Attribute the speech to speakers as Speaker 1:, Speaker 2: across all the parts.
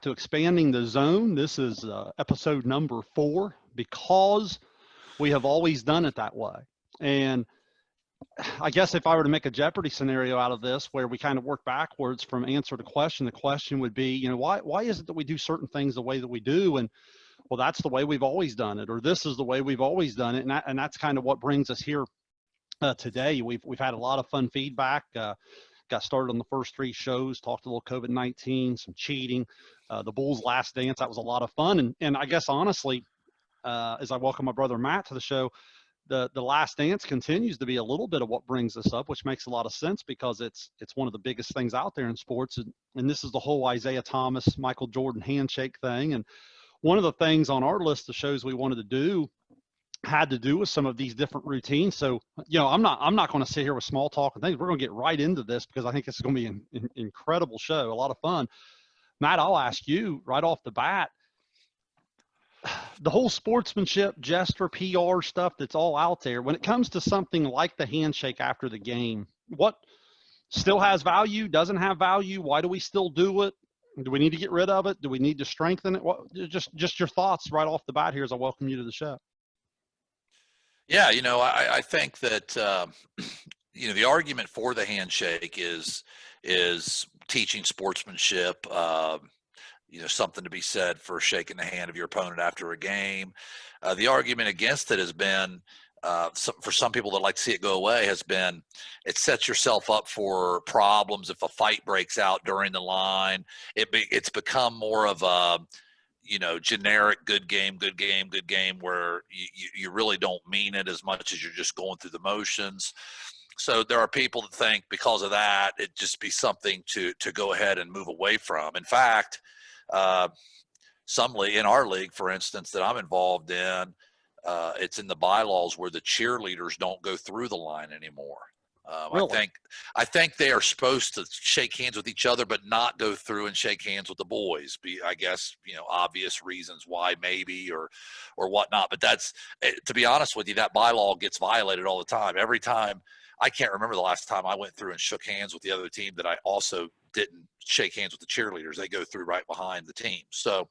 Speaker 1: to Expanding the Zone. This is episode number 4, because we have always done it that way. And I guess if I were to make a Jeopardy scenario out of this, where we kind of work backwards from answer to question, the question would be, why is it that we do certain things the way that we do? And well, that's the way we've always done it, or this is the way we've always done it. And that's kind of what brings us here today. We've had a lot of fun feedback. Got started on the first 3 shows, talked a little COVID-19, some cheating, the Bulls' last dance. That was a lot of fun. And I guess honestly, as I welcome my brother Matt to the show, the last dance continues to be a little bit of what brings us up, which makes a lot of sense, because it's one of the biggest things out there in sports. And this is the whole Isaiah Thomas, Michael Jordan handshake thing. And one of the things on our list of shows we wanted to do had to do with some of these different routines. So, I'm not going to sit here with small talk and things. We're going to get right into this, because I think this is going to be an incredible show, a lot of fun. Matt, I'll ask you right off the bat, the whole sportsmanship, gesture, PR stuff that's all out there, when it comes to something like the handshake after the game, what still has value, doesn't have value? Why do we still do it? Do we need to get rid of it? Do we need to strengthen it? What, just your thoughts right off the bat here as I welcome you to the show.
Speaker 2: Yeah, I think that, the argument for the handshake is teaching sportsmanship, something to be said for shaking the hand of your opponent after a game. The argument against it has been, for some people that like to see it go away, has been it sets yourself up for problems if a fight breaks out during the line. It's become more of a generic good game, where you really don't mean it as much as you're just going through the motions. So there are people that think because of that, it'd just be something to go ahead and move away from. In fact, in our league, for instance, that I'm involved in, it's in the bylaws where the cheerleaders don't go through the line anymore. Really? I think they are supposed to shake hands with each other, but not go through and shake hands with the boys. I guess, obvious reasons why, maybe, or whatnot. But to be honest with you, that bylaw gets violated all the time. Every time, I can't remember the last time I went through and shook hands with the other team that I also didn't shake hands with the cheerleaders. They go through right behind the team. So,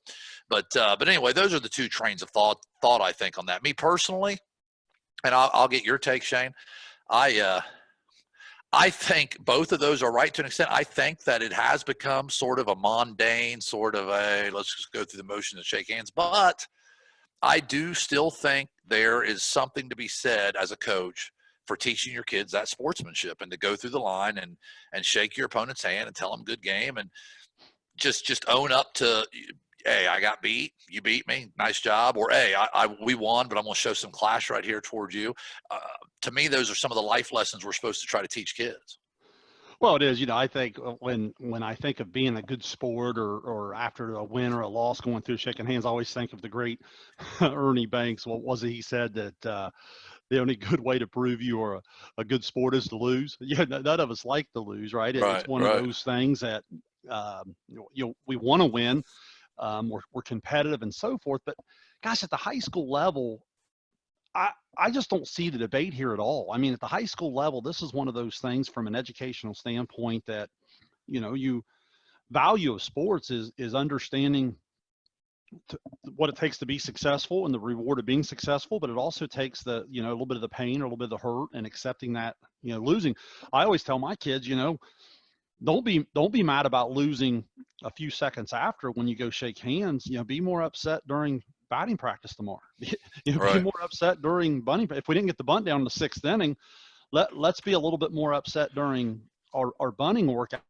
Speaker 2: but anyway, those are the 2 trains of thought I think on that. Me personally, and I'll get your take, Shayne. I think both of those are right to an extent. I think that it has become sort of a mundane, sort of let's just go through the motion and shake hands. But I do still think there is something to be said as a coach for teaching your kids that sportsmanship, and to go through the line and shake your opponent's hand and tell them good game, and just own up to, hey, I got beat, you beat me, nice job, or hey, we won, but I'm going to show some class right here towards you. To me, those are some of the life lessons we're supposed to try to teach kids.
Speaker 1: Well, it is. I think when I think of being a good sport, or after a win or a loss, going through shaking hands, I always think of the great Ernie Banks. What was it? He said that the only good way to prove you are a good sport is to lose. Yeah, none of us like to lose, right? It's one of those things that we want to win. We're competitive and so forth. But gosh, at the high school level, I just don't see the debate here at all. I mean, at the high school level, this is one of those things from an educational standpoint that, value of sports is understanding what it takes to be successful and the reward of being successful, but it also takes a little bit of the pain or a little bit of the hurt, and accepting that, losing. I always tell my kids, don't be mad about losing a few seconds after when you go shake hands. Be more upset during batting practice tomorrow. Be more upset during bunting. If we didn't get the bunt down in the 6th inning, let's be a little bit more upset during our bunting workout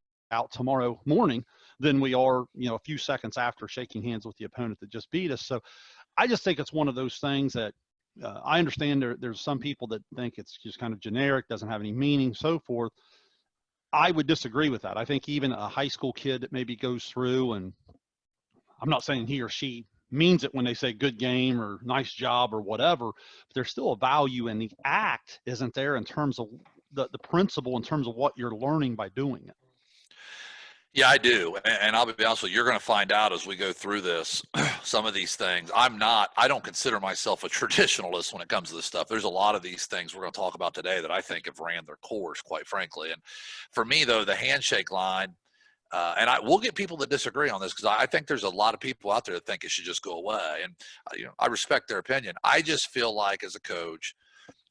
Speaker 1: tomorrow morning than we are, a few seconds after shaking hands with the opponent that just beat us. So I just think it's one of those things that I understand there's some people that think it's just kind of generic, doesn't have any meaning, so forth. I would disagree with that. I think even a high school kid that maybe goes through, and I'm not saying he or she means it when they say good game or nice job or whatever, but there's still a value in the act, isn't there, in terms of the principle, in terms of what you're learning by doing it.
Speaker 2: Yeah, I do. And I'll be honest with you, you're going to find out as we go through this, some of these things. I don't consider myself a traditionalist when it comes to this stuff. There's a lot of these things we're going to talk about today that I think have ran their course, quite frankly. And for me, though, the handshake line, And we'll get people that disagree on this, because I think there's a lot of people out there that think it should just go away. And I respect their opinion. I just feel like as a coach,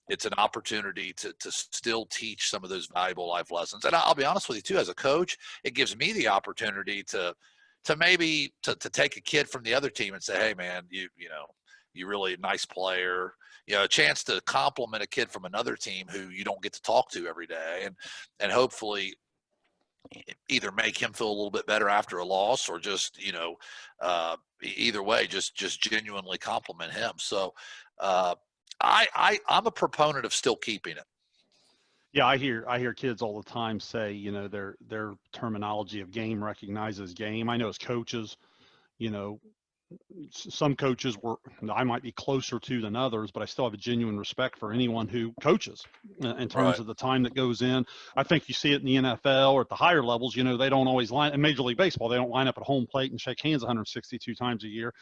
Speaker 2: it's an opportunity to still teach some of those valuable life lessons. And I'll be honest with you too, as a coach, it gives me the opportunity to maybe to take a kid from the other team and say, hey man, you're really a nice player. A chance to compliment a kid from another team who you don't get to talk to every day, and hopefully either make him feel a little bit better after a loss, or just either way, just genuinely compliment him. So I'm a proponent of still keeping it.
Speaker 1: Yeah, I hear kids all the time say, their terminology of game recognizes game. I know as coaches, some coaches I might be closer to than others, but I still have a genuine respect for anyone who coaches in terms of the time that goes in. I think you see it in the NFL or at the higher levels, they don't always line in Major League Baseball. They don't line up at home plate and shake hands 162 times a year.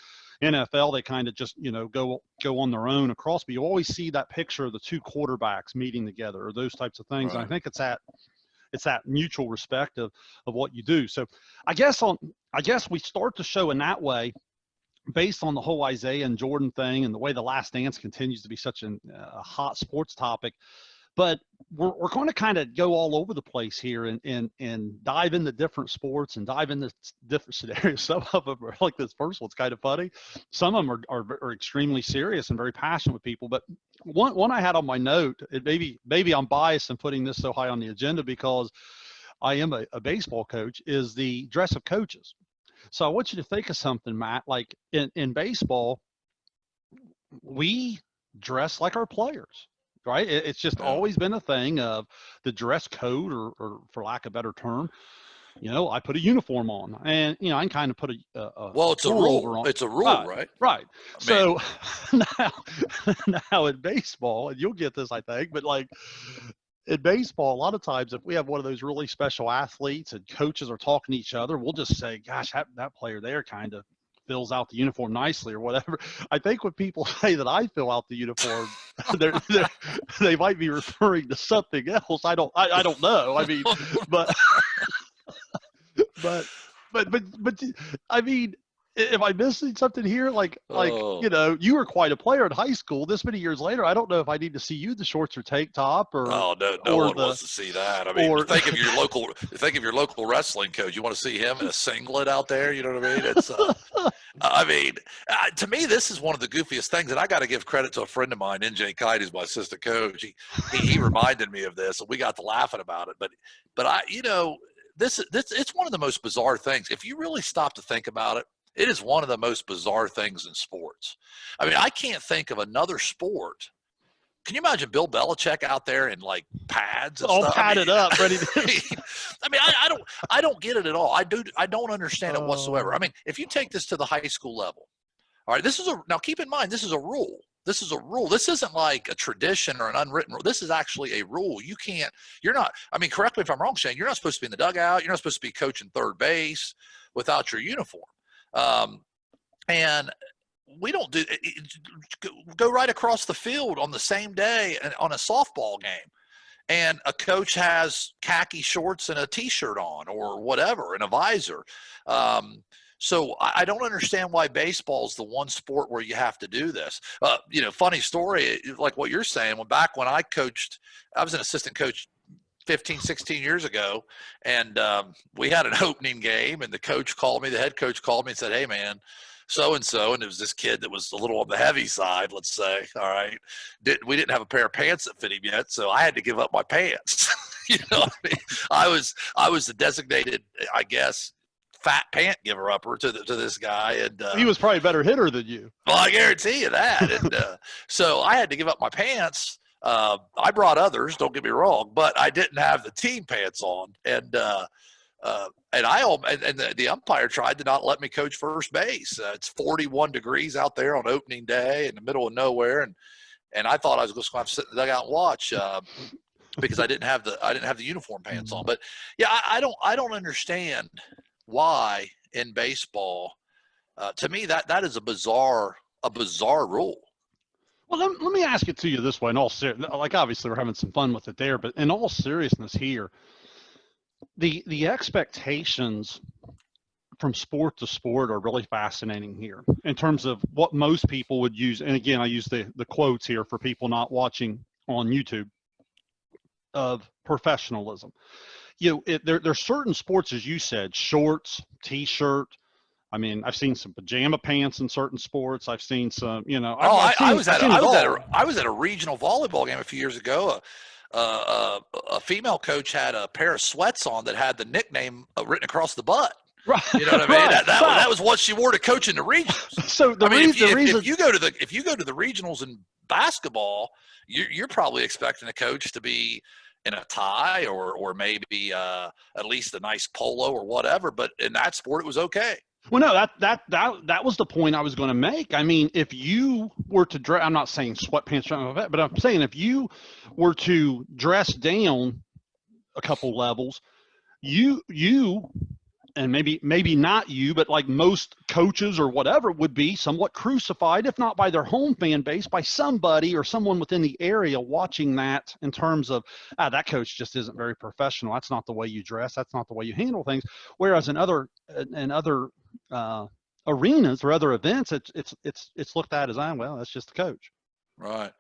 Speaker 1: NFL, they kind of just, go on their own across, but you always see that picture of the two quarterbacks meeting together or those types of things.
Speaker 2: Right.
Speaker 1: And I think it's that mutual respect of what you do. So I guess we start the show in that way, based on the whole Isaiah and Jordan thing and the way the Last Dance continues to be such a hot sports topic. But we're going to kind of go all over the place here and dive into different sports and dive into different scenarios. Some of them are like this first one's kind of funny. Some of them are extremely serious and very passionate with people. But one I had on my note, maybe I'm biased in putting this so high on the agenda because I am a baseball coach, is the dress of coaches. So I want you to think of something, Matt, like in baseball, we dress like our players, right? It's just always been a thing of the dress code, or for lack of a better term, I put a uniform on, and, I can kind of put
Speaker 2: it's a rule. On. It's a rule, right?
Speaker 1: Right. So now in baseball, and you'll get this, I think, but like, in baseball, a lot of times, if we have one of those really special athletes and coaches are talking to each other, we'll just say, gosh, that player there kind of fills out the uniform nicely or whatever. I think when people say that I fill out the uniform, they might be referring to something else. I don't know. I mean, but I mean, am I missing something here? You were quite a player in high school. This many years later, I don't know if I need to see you in the shorts or tank top, or
Speaker 2: no one wants to see that. I mean, think of your local wrestling coach. You want to see him in a singlet out there? You know what I mean? It's to me, this is one of the goofiest things, and I got to give credit to a friend of mine, NJ Kite, who's my assistant coach. He reminded me of this, and we got to laughing about it. But this it's one of the most bizarre things. If you really stop to think about it, it is one of the most bizarre things in sports. I mean, I can't think of another sport. Can you imagine Bill Belichick out there in like pads and
Speaker 1: all
Speaker 2: stuff?
Speaker 1: padded up, ready to.
Speaker 2: I mean, I don't get it at all. I don't understand it whatsoever. I mean, if you take this to the high school level, all right, now keep in mind, this is a rule. This is a rule. This isn't like a tradition or an unwritten rule. This is actually a rule. You're not, I mean, correct me if I'm wrong, Shayne, you're not supposed to be in the dugout. You're not supposed to be coaching third base without your uniform. And we don't go right across the field on the same day on a softball game, and a coach has khaki shorts and a t-shirt on or whatever and a visor. So I don't understand why baseball is the one sport where you have to do this. Funny story, like what you're saying, when I coached, I was an assistant coach 15, 16 years ago, and we had an opening game, and the head coach called me and said, hey man, so-and-so, and it was this kid that was a little on the heavy side, let's say, all right. We didn't have a pair of pants that fit him yet, so I had to give up my pants. What I mean? I was the designated, I guess, fat pant giver upper to this guy, and
Speaker 1: he was probably a better hitter than you.
Speaker 2: Well, I guarantee you that. And so I had to give up my pants. I brought others, don't get me wrong, but I didn't have the team pants on, and the umpire tried to not let me coach first base. It's 41 degrees out there on opening day in the middle of nowhere, and I thought I was just going to sit in the dugout and watch because I didn't have the uniform pants on. But yeah, I don't understand why in baseball. To me, that is a bizarre rule.
Speaker 1: Well, let me ask it to you this way. Obviously we're having some fun with it there, but in all seriousness here, the expectations from sport to sport are really fascinating here in terms of what most people would use. And again, I use the quotes here for people not watching on YouTube, of professionalism. There's certain sports, as you said, shorts, t-shirt. I mean, I've seen some pajama pants in certain sports. I've seen some,
Speaker 2: I was at a regional volleyball game a few years ago. A female coach had a pair of sweats on that had the nickname written across the butt.
Speaker 1: Right.
Speaker 2: You know what I mean?
Speaker 1: Right.
Speaker 2: That was what she wore to coach in the regionals.
Speaker 1: So
Speaker 2: if you go to the regionals in basketball, you're probably expecting a coach to be in a tie or maybe at least a nice polo or whatever. But in that sport, it was okay.
Speaker 1: Well, no, that was the point I was going to make. I mean, if you were to dress, I'm not saying sweatpants, but I'm saying if you were to dress down a couple levels, you and maybe not you, but like most coaches or whatever would be somewhat crucified, if not by their home fan base, by somebody or someone within the area watching that in terms of, that coach just isn't very professional. That's not the way you dress. That's not the way you handle things. Whereas in other arenas or other events, it's looked at as, well, that's just the coach.
Speaker 2: Right.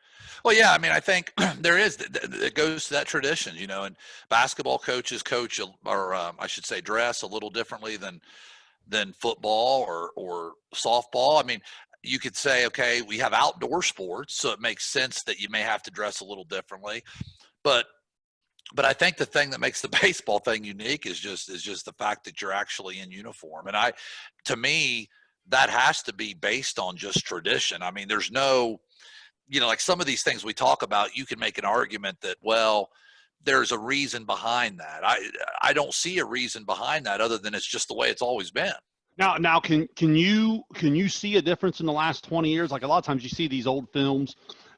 Speaker 2: Well, yeah, I mean, I think it goes to that tradition, and basketball coaches coach, or I should say dress a little differently than football or softball. I mean, you could say, okay, we have outdoor sports, so it makes sense that you may have to dress a little differently. But I think the thing that makes the baseball thing unique is just the fact that you're actually in uniform. And to me, that has to be based on just tradition. I mean, there's no, like some of these things we talk about, you can make an argument that, well, there's a reason behind that. I don't see a reason behind that other than it's just the way it's always been.
Speaker 1: Now, can you see a difference in the last 20 years? Like a lot of times you see these old films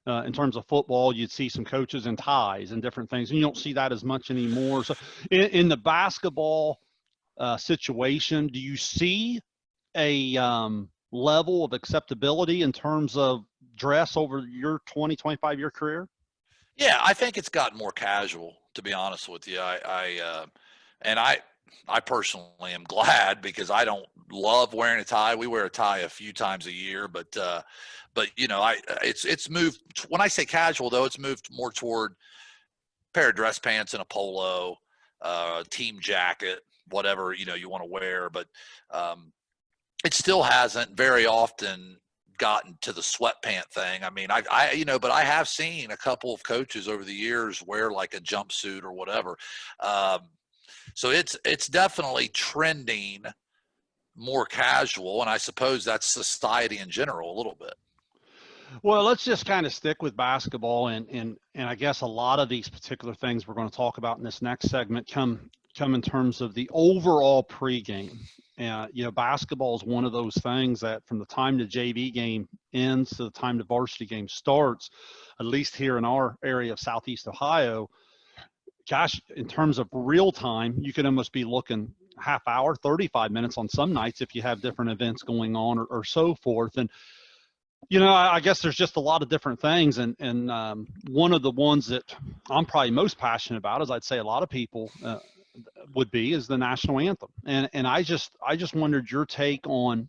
Speaker 1: in terms of football, you'd see some coaches in ties and different things, and you don't see that as much anymore. So in the basketball situation, do you see a level of acceptability in terms of dress over your 20, 25-year career?
Speaker 2: Yeah, I think it's gotten more casual, to be honest with you. I personally am glad, because I don't love wearing a tie. We wear a tie a few times a year, but it's moved. When I say casual, though, it's moved more toward a pair of dress pants and a polo, team jacket, whatever you want to wear. But it still hasn't very often gotten to the sweatpant thing. I mean, but I have seen a couple of coaches over the years wear like a jumpsuit or whatever. So it's definitely trending more casual, and I suppose that's society in general a little bit.
Speaker 1: Well, let's just kind of stick with basketball, and I guess a lot of these particular things we're going to talk about in this next segment come in terms of the overall pregame. Basketball is one of those things that from the time the JV game ends to the time the varsity game starts, at least here in our area of Southeast Ohio, gosh, in terms of real time, you could almost be looking half hour, 35 minutes on some nights if you have different events going on or so forth. And, I guess there's just a lot of different things. And one of the ones that I'm probably most passionate about, as I'd say a lot of people would be, is the National Anthem. And I just wondered your take on,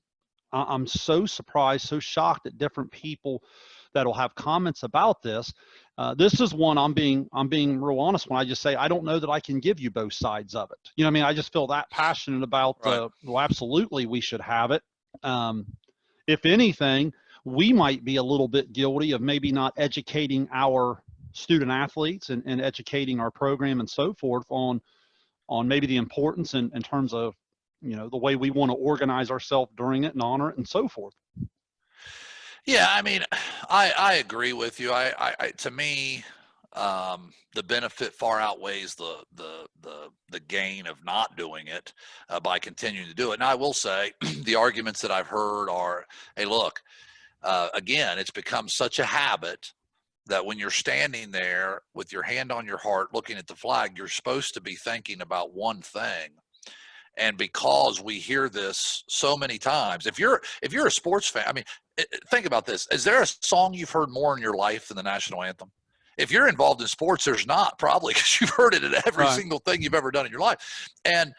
Speaker 1: I'm so surprised, so shocked at different people that'll have comments about this. This is one I'm being real honest when I just say I don't know that I can give you both sides of it. I just feel that passionate about
Speaker 2: right.
Speaker 1: Well, absolutely we should have it. If anything, we might be a little bit guilty of maybe not educating our student athletes and educating our program and so forth on maybe the importance in terms of the way we want to organize ourselves during it and honor it and so forth.
Speaker 2: Yeah, I mean, I agree with you. To me, the benefit far outweighs the gain of not doing it by continuing to do it. And I will say, the arguments that I've heard are, hey, look, again, it's become such a habit that when you're standing there with your hand on your heart looking at the flag, you're supposed to be thinking about one thing. And because we hear this so many times, if you're a sports fan, I mean, think about this. Is there a song you've heard more in your life than the National Anthem? If you're involved in sports, there's not, probably, because you've heard it in every
Speaker 1: Right.
Speaker 2: single thing you've ever done in your life. And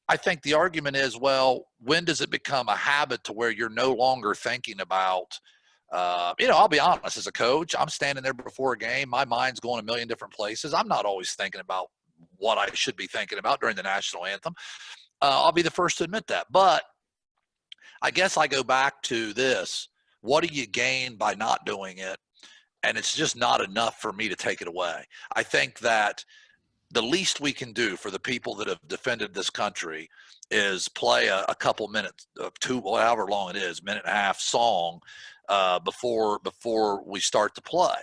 Speaker 2: I think the argument is, well, when does it become a habit to where you're no longer thinking about, I'll be honest, as a coach, I'm standing there before a game. My mind's going a million different places. I'm not always thinking about what I should be thinking about during the national anthem. I'll be the first to admit that. But I guess I go back to this. What do you gain by not doing it? And it's just not enough for me to take it away. I think that the least we can do for the people that have defended this country is play a couple minutes, however long it is, minute and a half song before we start to play.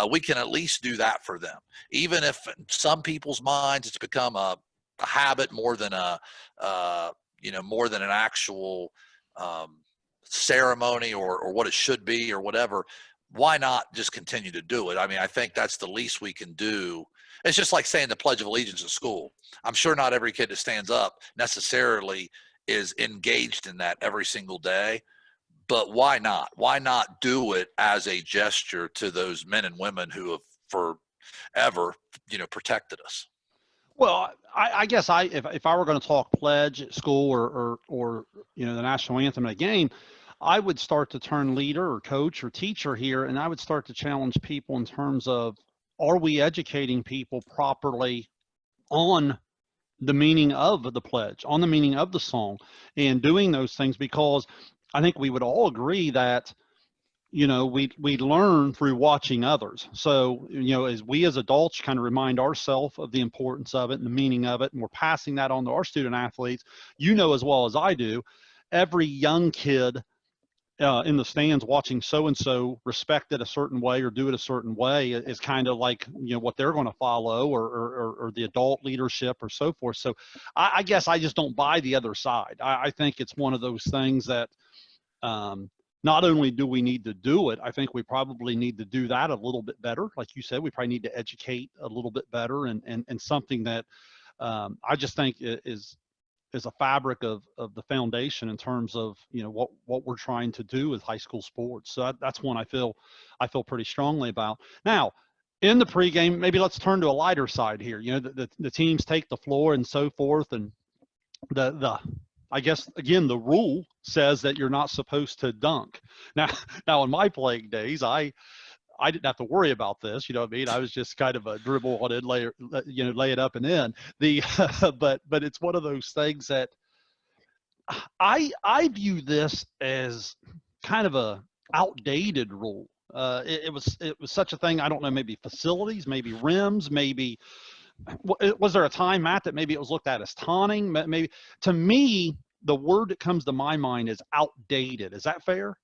Speaker 2: We can at least do that for them, even if in some people's minds it's become a habit more than more than an actual ceremony or what it should be or whatever. Why not just continue to do it? I mean, I think that's the least we can do. It's just like saying the Pledge of Allegiance in school. I'm sure not every kid that stands up necessarily is engaged in that every single day, but why not? Why not do it as a gesture to those men and women who have forever, protected us?
Speaker 1: Well, I guess if I were going to talk pledge at school or the national anthem in a game, I would start to turn leader or coach or teacher here, and I would start to challenge people in terms of, are we educating people properly on the meaning of the pledge, on the meaning of the song, and doing those things? Because I think we would all agree that we learn through watching others. So as we as adults kind of remind ourselves of the importance of it and the meaning of it, and we're passing that on to our student athletes, as well as I do, every young kid in the stands watching so-and-so respect it a certain way or do it a certain way is kind of like, what they're going to follow or the adult leadership or so forth. So I guess I just don't buy the other side. I think it's one of those things that not only do we need to do it, I think we probably need to do that a little bit better. Like you said, we probably need to educate a little bit better and something that I just think is a fabric of the foundation in terms of what we're trying to do with high school sports. So that's one I feel pretty strongly about. Now, in the pregame, maybe let's turn to a lighter side here. The teams take the floor and so forth, and the I guess again the rule says that you're not supposed to dunk. Now in my playing days, I didn't have to worry about this. You know what I mean? I was just kind of a dribble on it, lay it up and in. But it's one of those things that I view this as kind of a outdated rule. It was such a thing. I don't know, maybe facilities, maybe rims, maybe was there a time, Matt, that maybe it was looked at as taunting? Maybe. To me, the word that comes to my mind is outdated. Is that fair?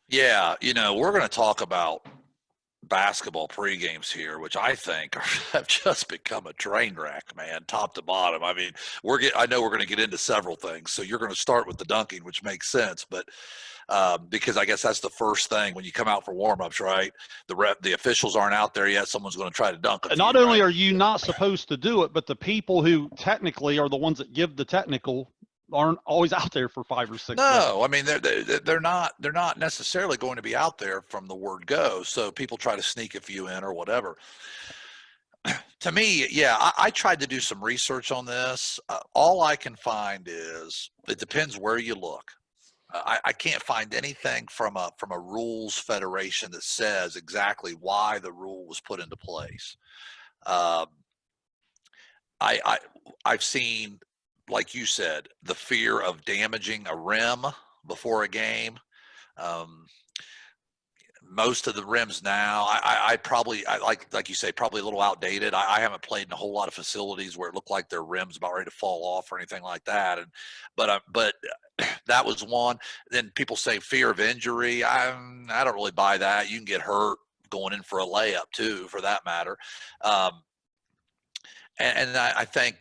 Speaker 2: Yeah, we're going to talk about basketball pregames here, which I think have just become a train wreck, man, top to bottom. I mean, I know we're going to get into several things, so you're going to start with the dunking, which makes sense, but because I guess that's the first thing when you come out for warm-ups, right? The officials aren't out there yet. Someone's going to try to dunk.
Speaker 1: And not only are you not supposed to do it, but the people who technically are the ones that give the technical aren't always out there for 5 or 6
Speaker 2: No,
Speaker 1: minutes.
Speaker 2: I mean they're not necessarily going to be out there from the word go. So people try to sneak a few in or whatever. To me, yeah, I tried to do some research on this. All I can find is it depends where you look. I can't find anything from a rules federation that says exactly why the rule was put into place. I've seen, like you said, the fear of damaging a rim before a game. Most of the rims now, I like you say, probably a little outdated. I haven't played in a whole lot of facilities where it looked like their rims about ready to fall off or anything like that. But that was one. Then people say fear of injury. I don't really buy that. You can get hurt going in for a layup too, for that matter. And I think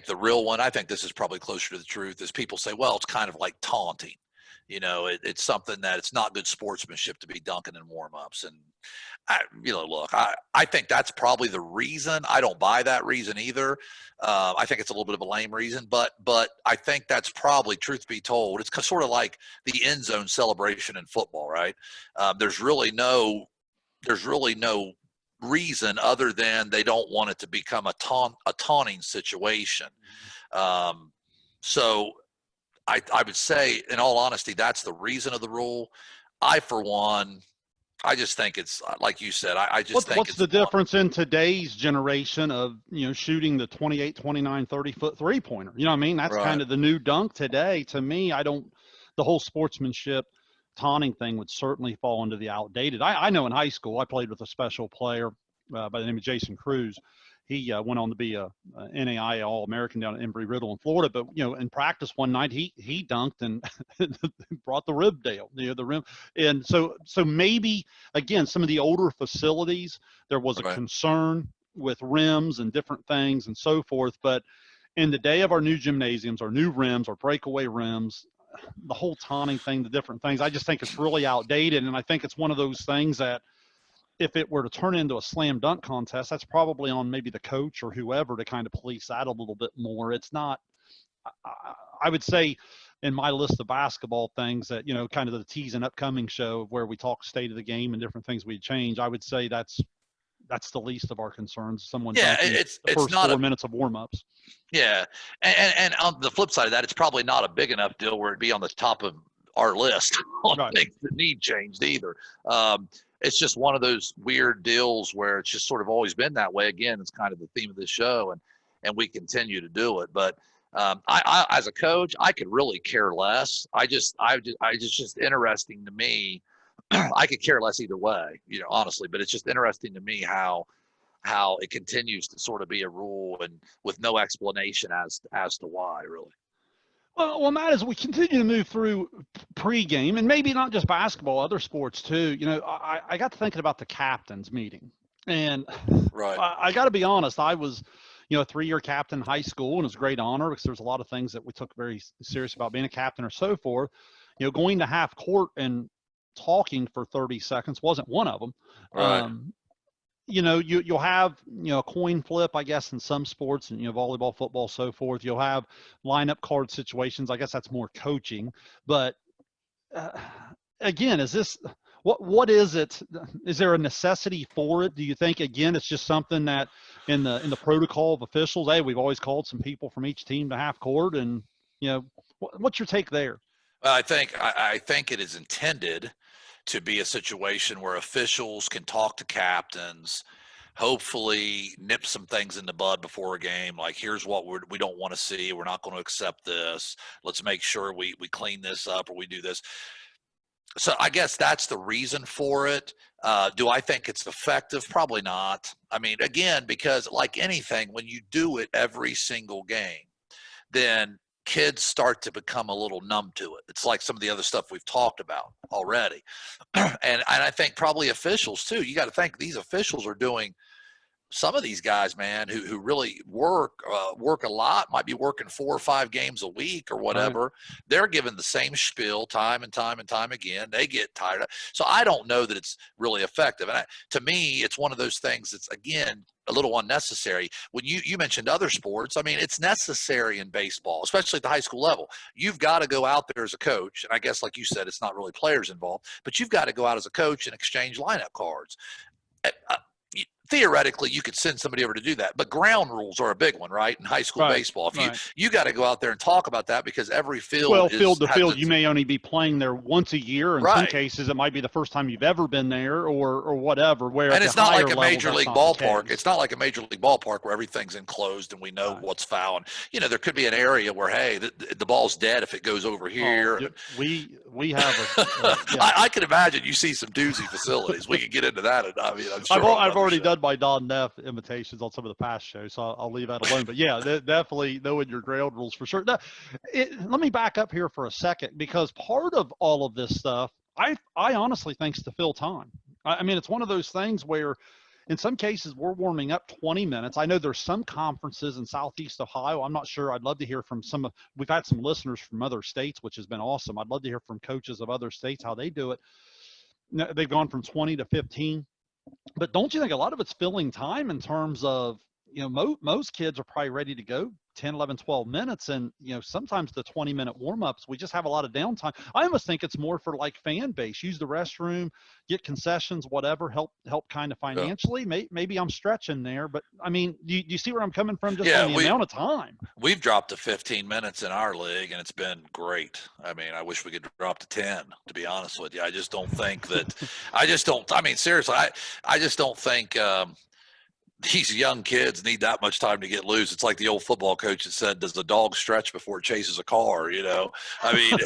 Speaker 2: the real one, I think this is probably closer to the truth, is people say, well, it's kind of like taunting. It's something that it's not good sportsmanship to be dunking in warm-ups. And, look, I think that's probably the reason. I don't buy that reason either. I think it's a little bit of a lame reason, but I think that's probably, truth be told, it's sort of like the end zone celebration in football, right? There's really no there's really no reason other than they don't want it to become a taunting situation. So I would say, in all honesty, that's the reason of the rule. I, for one, I just think it's like you said. I just think
Speaker 1: what's the difference in today's generation of, shooting the 28, 29, 30-foot three-pointer? You know what I mean? That's kind of the new dunk today. To me, the whole sportsmanship taunting thing would certainly fall into the outdated. I know in high school, I played with a special player by the name of Jason Cruz. He went on to be a NAIA All-American down at Embry-Riddle in Florida. But, in practice one night, he dunked and brought the rib down, the rim. And so maybe, again, some of the older facilities, there was a concern with rims and different things and so forth. But in the day of our new gymnasiums, our new rims, our breakaway rims, the whole taunting thing, the different things, I just think it's really outdated. And I think it's one of those things that, if it were to turn into a slam dunk contest, that's probably on maybe the coach or whoever to kind of police that a little bit more. It's not, I would say, in my list of basketball things that, kind of the tease and upcoming show where we talk state of the game and different things we change, I would say that's the least of our concerns. Someone
Speaker 2: it's
Speaker 1: the first
Speaker 2: not
Speaker 1: 4 minutes of warm-ups.
Speaker 2: Yeah. And on the flip side of that, it's probably not a big enough deal where it'd be on the top of our list on things that need changed either. It's just one of those weird deals where it's just sort of always been that way. Again, it's kind of the theme of this show, and we continue to do it. But I as a coach, I could really care less. Just interesting to me. I could care less either way, honestly. But it's just interesting to me how it continues to sort of be a rule and with no explanation as to why, really.
Speaker 1: Well, Matt, as we continue to move through pregame, and maybe not just basketball, other sports too, I got to thinking about the captains meeting. And I got to be honest, I was, a 3-year captain in high school, and it was a great honor because there's a lot of things that we took very serious about being a captain or so forth. Going to half court and talking for 30 seconds wasn't one of them. You'll have, a coin flip, I guess, in some sports, and, volleyball, football, so forth. You'll have lineup card situations. I guess that's more coaching. But again, what is it? Is there a necessity for it? Do you think, again, it's just something that in the protocol of officials, hey, we've always called some people from each team to half court, and, what's your take there?
Speaker 2: I think it is intended to be a situation where officials can talk to captains, hopefully nip some things in the bud before a game, like here's what we don't want to see. We're not going to accept this. Let's make sure we clean this up or we do this. So I guess that's the reason for it. Do I think it's effective? Probably not. I mean, again, because like anything, when you do it every single game, then kids start to become a little numb to it. It's like some of the other stuff we've talked about already. And I think probably officials too. You got to think these officials are doing, some of these guys, man, who really work a lot, might be working 4 or 5 games a week or whatever. Right. They're given the same spiel time and time and time again. They get tired of it. So I don't know that it's really effective. And to me, it's one of those things that's, again, a little unnecessary. When you mentioned other sports, I mean, it's necessary in baseball, especially at the high school level. You've got to go out there as a coach. And I guess, like you said, it's not really players involved, but you've got to go out as a coach and exchange lineup cards. Theoretically, you could send somebody over to do that, but ground rules are a big one, right? In high school baseball, if you got to go out there and talk about that, because every field
Speaker 1: field to field, you may only be playing there once a year. In some cases, it might be the first time you've ever been there, or whatever. And
Speaker 2: it's not like a major league ballpark. It's not like a major league ballpark where everything's enclosed and we know what's foul. And, there could be an area where, hey, the ball's dead if it goes over here.
Speaker 1: We have
Speaker 2: I can imagine you see some doozy facilities. We can get into that. And I mean, I'm sure
Speaker 1: I've already done my Don Neff imitations on some of the past shows, so I'll leave that alone. But yeah, definitely knowing your ground rules for sure. Now, let me back up here for a second, because part of all of this stuff, I honestly think is to fill time. I mean, it's one of those things where in some cases we're warming up 20 minutes. I know there's some conferences in Southeast Ohio. I'm not sure. I'd love to hear from we've had some listeners from other states, which has been awesome. I'd love to hear from coaches of other states, how they do it. They've gone from 20 to 15. But don't you think a lot of it's filling time in terms of, most kids are probably ready to go 10, 11, 12 minutes. And, sometimes the 20-minute warm-ups, we just have a lot of downtime. I almost think it's more for like fan base, use the restroom, get concessions, whatever, help kind of
Speaker 2: Yeah.
Speaker 1: financially. Maybe I'm stretching there, but I mean, do you see where I'm coming from just
Speaker 2: Yeah,
Speaker 1: on the amount of time?
Speaker 2: We've dropped to 15 minutes in our league, and it's been great. I mean, I wish we could drop to 10, to be honest with you. I just don't think that I mean, seriously, I just don't think these young kids need that much time to get loose. It's like the old football coach that said, does the dog stretch before it chases a car? I mean,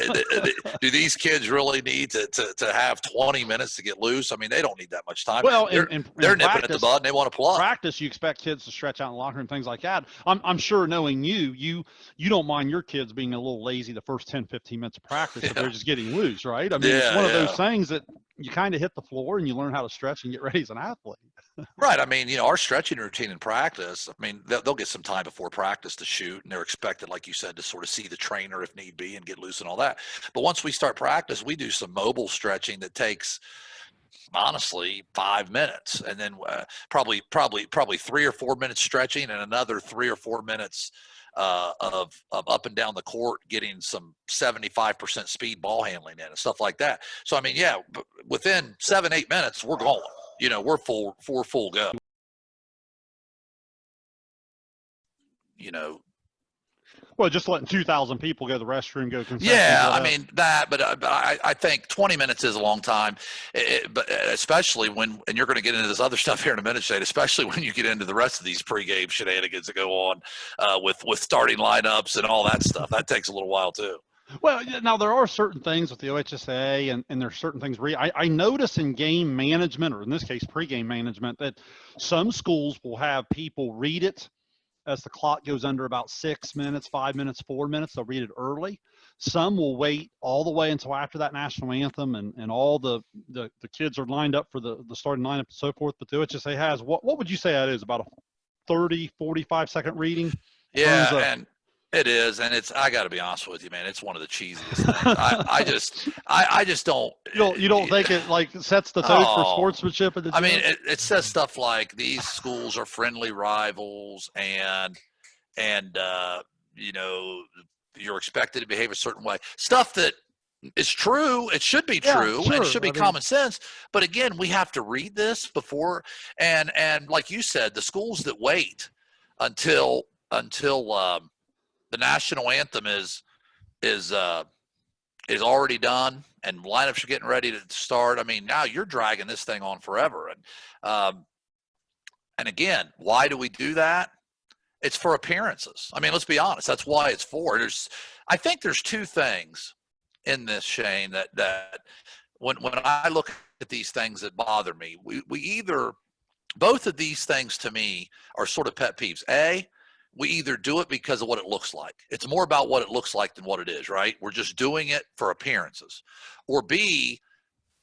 Speaker 2: do these kids really need to have 20 minutes to get loose? I mean, they don't need that much time.
Speaker 1: Well,
Speaker 2: they're
Speaker 1: in
Speaker 2: nipping
Speaker 1: practice,
Speaker 2: at the bud and they want to play.
Speaker 1: Practice, you expect kids to stretch out in the locker room, things like that. I'm sure, knowing you don't mind your kids being a little lazy the first 10, 15 minutes of practice if they're just getting loose, right? I mean, it's one of those things that you kind of hit the floor and you learn how to stretch and get ready as an athlete.
Speaker 2: Right. I mean, our stretching routine in practice, I mean, they'll get some time before practice to shoot, and they're expected, like you said, to sort of see the trainer if need be and get loose and all that. But once we start practice, we do some mobile stretching that takes, honestly, 5 minutes, and then probably 3 or 4 minutes stretching and another 3 or 4 minutes of up and down the court, getting some 75% speed ball handling in and stuff like that. So, I mean, yeah, within 7, 8 minutes, we're going. We're full go.
Speaker 1: Well, just letting 2,000 people go to the restroom, go concessions.
Speaker 2: Yeah, I mean that, but I think 20 minutes is a long time, but especially and you're going to get into this other stuff here in a minute, Shayne, especially when you get into the rest of these pregame shenanigans that go on with starting lineups and all that stuff. That takes a little while too.
Speaker 1: Well, now there are certain things with the OHSA, and there's certain things I notice in game management, or in this case, pregame management, that some schools will have people read it as the clock goes under about 6 minutes, 5 minutes, 4 minutes. They'll read it early. Some will wait all the way until after that national anthem, and all the kids are lined up for the starting lineup and so forth. But the OHSA has, what would you say that is, about a 30, 45-second reading?
Speaker 2: Yeah, and it is, and I got to be honest with you, man. It's one of the cheesiest things. I just don't.
Speaker 1: You don't think it like sets the tone for sportsmanship in the gym?
Speaker 2: I mean, it says stuff like these schools are friendly rivals, and you're expected to behave a certain way. Stuff that is true. It should be true,
Speaker 1: sure.
Speaker 2: and it should be common sense. But again, we have to read this before, and like you said, the schools that wait until the national anthem is already done and lineups are getting ready to start. I mean, now you're dragging this thing on forever. And again, why do we do that? It's for appearances. I mean, let's be honest. That's why it's for. I think there's two things in this, Shayne, that when I look at these things that bother me, we either, both of these things to me are sort of pet peeves. We either do it because of what it looks like. It's more about what it looks like than what it is, right? We're just doing it for appearances. Or B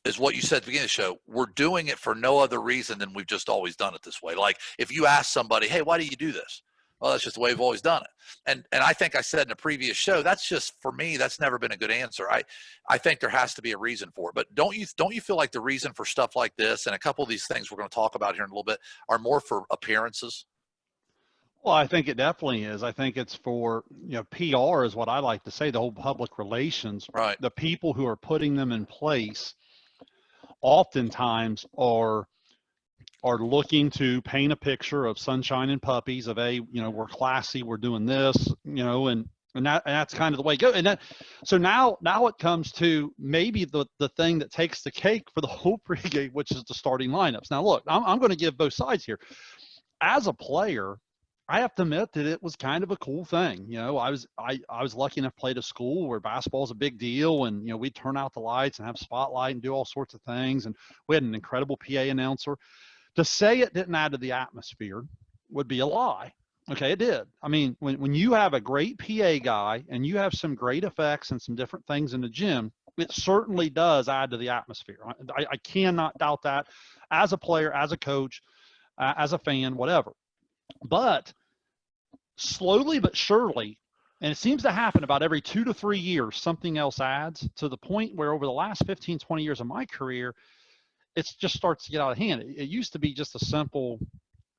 Speaker 2: is what you said at the beginning of the show. We're doing it for no other reason than we've just always done it this way. Like if you ask somebody, hey, why do you do this? Well, that's just the way we've always done it. And I think I said in a previous show, that's just, for me, that's never been a good answer. I think there has to be a reason for it. But don't you feel like the reason for stuff like this, and a couple of these things we're going to talk about here in a little bit, are more for appearances?
Speaker 1: Well, I think it definitely is. I think it's for, PR is what I like to say, the whole public relations.
Speaker 2: Right.
Speaker 1: The people who are putting them in place oftentimes are looking to paint a picture of sunshine and puppies, of we're classy, we're doing this, and that's kind of the way it goes. And so now it comes to maybe the thing that takes the cake for the whole pregame, which is the starting lineups. Now, look, I'm going to give both sides here. As a player, I have to admit that it was kind of a cool thing. I was lucky enough to play at a school where basketball is a big deal, and we'd turn out the lights and have spotlight and do all sorts of things, and we had an incredible PA announcer. To say it didn't add to the atmosphere would be a lie. Okay, it did. I mean, when you have a great PA guy and you have some great effects and some different things in the gym, it certainly does add to the atmosphere. I cannot doubt that, as a player, as a coach, as a fan, whatever. But slowly but surely, and it seems to happen about every 2 to 3 years, something else adds, to the point where over the last 15, 20 years of my career, it just starts to get out of hand. It used to be just a simple,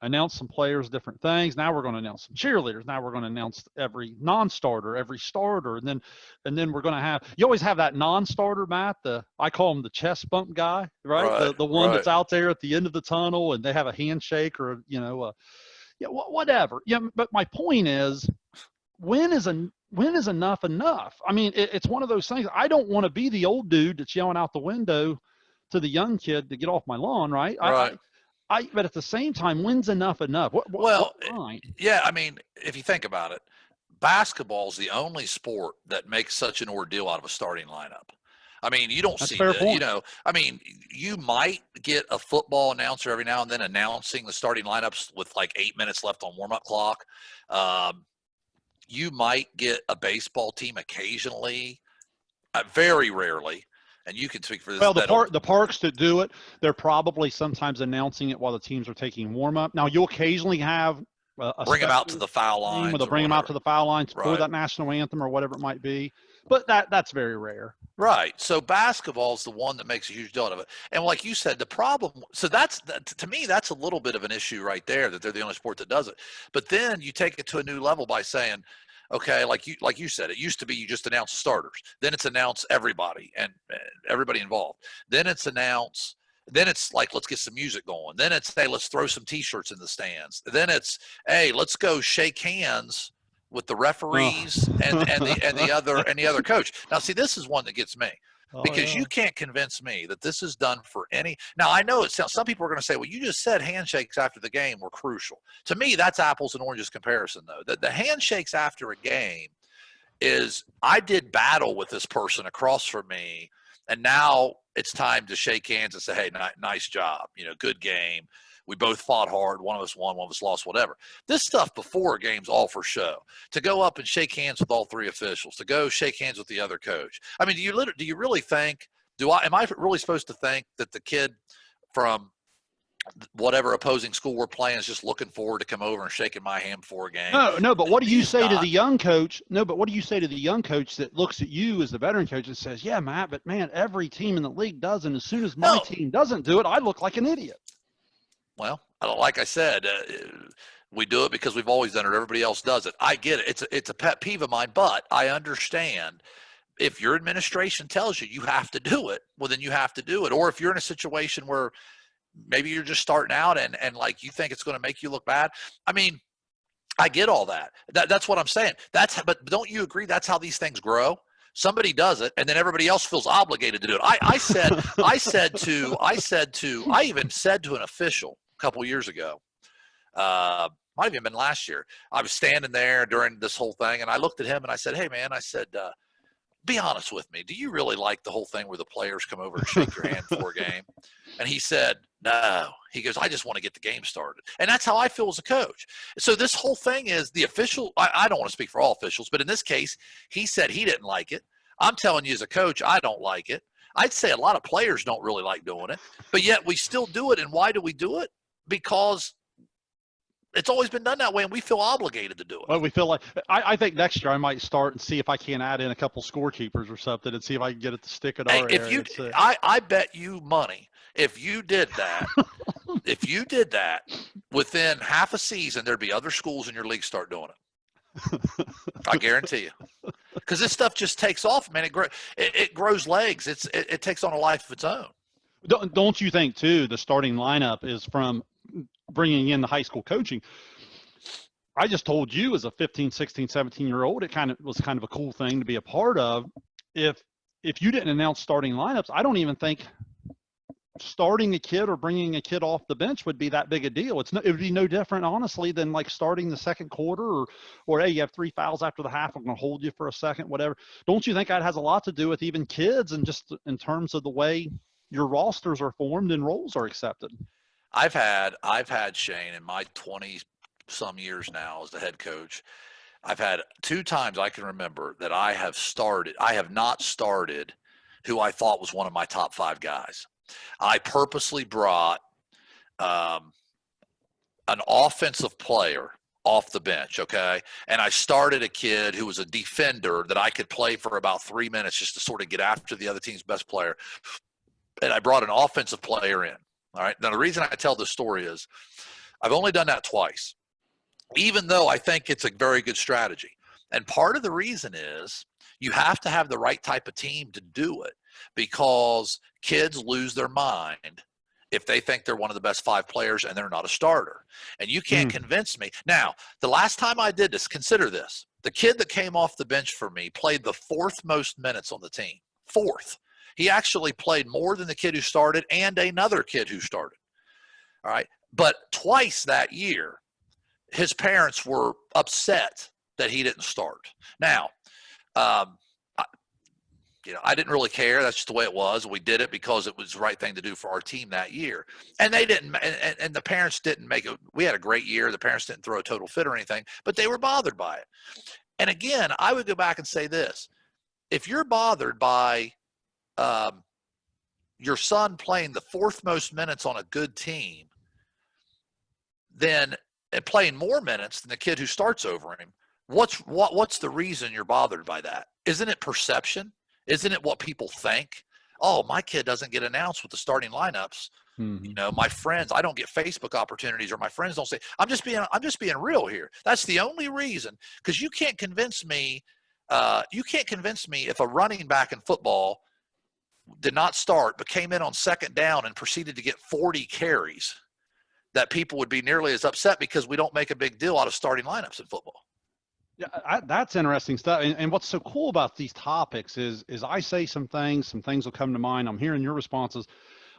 Speaker 1: announce some players, different things. Now we're going to announce some cheerleaders. Now we're going to announce every non-starter, every starter, and then we're going to have. You always have that non-starter, Matt. I call him the chest bump guy, right? The one that's out there at the end of the tunnel, and they have a handshake or whatever. Yeah, but my point is, when is enough enough? I mean, it's one of those things. I don't want to be the old dude that's yelling out the window to the young kid to get off my lawn, right?
Speaker 2: Right.
Speaker 1: But at the same time, when's enough enough?
Speaker 2: Well,
Speaker 1: what line?
Speaker 2: yeah, I mean, if you think about it, basketball is the only sport that makes such an ordeal out of a starting lineup. I mean, you don't
Speaker 1: That's
Speaker 2: see
Speaker 1: fair
Speaker 2: that,
Speaker 1: point.
Speaker 2: I mean, you might get a football announcer every now and then announcing the starting lineups with like 8 minutes left on warm-up clock. You might get a baseball team occasionally, very rarely. And you can speak for this.
Speaker 1: Well, the parks that do it, they're probably sometimes announcing it while the teams are taking warm up. Now, you'll occasionally have
Speaker 2: bring them out to the foul lines.
Speaker 1: They'll bring them out to the foul lines for that national anthem or whatever it might be. But that's very rare.
Speaker 2: Right. So basketball is the one that makes a huge deal out of it. And like you said, the problem, so to me, that's a little bit of an issue right there, that they're the only sport that does it. But then you take it to a new level by saying, okay, like you said, it used to be you just announce starters. Then it's announce everybody and everybody involved. Then it's like, let's get some music going. Then it's, hey, let's throw some T-shirts in the stands. Then it's, hey, let's go shake hands with the referees and the other coach. Now, see, this is one that gets me. Because you can't convince me that this is done for any. Now, I know some people are going to say, well, you just said handshakes after the game were crucial. To me, that's apples and oranges comparison, though. The handshakes after a game is, I did battle with this person across from me, and now it's time to shake hands and say, hey, nice job, good game. We both fought hard. One of us won, one of us lost, whatever. This stuff before a game's all for show. To go up and shake hands with all three officials, to go shake hands with the other coach. I mean, do you really think, am I really supposed to think that the kid from whatever opposing school we're playing is just looking forward to come over and shaking my hand before a game?
Speaker 1: No, but what do you say to the young coach? No, but what do you say to the young coach that looks at you as the veteran coach and says, yeah, Matt, but man, every team in the league does, and as soon as my team doesn't do it, I look like an idiot.
Speaker 2: Well, like I said, we do it because we've always done it. Everybody else does it. I get it. It's a pet peeve of mine, but I understand if your administration tells you have to do it, well, then you have to do it. Or if you're in a situation where maybe you're just starting out and like you think it's going to make you look bad. I mean, I get all that. That's what I'm saying. But don't you agree that's how these things grow? Somebody does it, and then everybody else feels obligated to do it. I even said to an official a couple years ago, might have even been last year. I was standing there during this whole thing, and I looked at him and I said, hey, man, be honest with me. Do you really like the whole thing where the players come over and shake your hand before a game? And he said, no. He goes, I just want to get the game started. And that's how I feel as a coach. So this whole thing is the official. I don't want to speak for all officials, but in this case, he said he didn't like it. I'm telling you as a coach, I don't like it. I'd say a lot of players don't really like doing it, but yet we still do it. And why do we do it? Because it's always been done that way, and we feel obligated to do it.
Speaker 1: Well, we feel like I think next year I might start and see if I can add in a couple scorekeepers or something and see if I can get it to stick at our area.
Speaker 2: I bet you money if you did that, within half a season, there'd be other schools in your league start doing it. I guarantee you, because this stuff just takes off, man. It grows legs. It takes on a life of its own.
Speaker 1: Don't you think too? The starting lineup is from bringing in the high school coaching. I just told you as a 15, 16, 17-year-old, it was kind of a cool thing to be a part of. If you didn't announce starting lineups, I don't even think starting a kid or bringing a kid off the bench would be that big a deal. It would be no different, honestly, than like starting the second quarter or hey, you have 3 fouls after the half. I'm going to hold you for a second, whatever. Don't you think that has a lot to do with even kids and just in terms of the way your rosters are formed and roles are accepted?
Speaker 2: I've had Shayne in my 20 some years now as the head coach. I've had 2 times I can remember that I have not started who I thought was one of my top 5 guys. I purposely brought an offensive player off the bench, okay? And I started a kid who was a defender that I could play for about 3 minutes just to sort of get after the other team's best player. And I brought an offensive player in, all right? Now, the reason I tell this story is I've only done that twice, even though I think it's a very good strategy. And part of the reason is you have to have the right type of team to do it, because kids lose their mind if they think they're one of the best 5 players and they're not a starter. And you can't convince me. Now, the last time I did this, consider this. The kid that came off the bench for me played the 4th most minutes on the team. 4th. He actually played more than the kid who started and another kid who started. All right. But twice that year, his parents were upset that he didn't start. Now, I didn't really care. That's just the way it was. We did it because it was the right thing to do for our team that year. And they didn't, and the parents didn't make it. We had a great year. The parents didn't throw a total fit or anything, but they were bothered by it. And again, I would go back and say this: if you're bothered by your son playing the 4th most minutes on a good team, then and playing more minutes than the kid who starts over him, what's the reason you're bothered by that? Isn't it perception? Isn't it what people think? Oh, my kid doesn't get announced with the starting lineups. My friends, I don't get Facebook opportunities, or my friends don't say. I'm just being real here. That's the only reason, because you can't convince me. You can't convince me if a running back in football did not start but came in on 2nd down and proceeded to get 40 carries, that people would be nearly as upset because we don't make a big deal out of starting lineups in football.
Speaker 1: Yeah, that's interesting stuff. And what's so cool about these topics is I say some things will come to mind. I'm hearing your responses.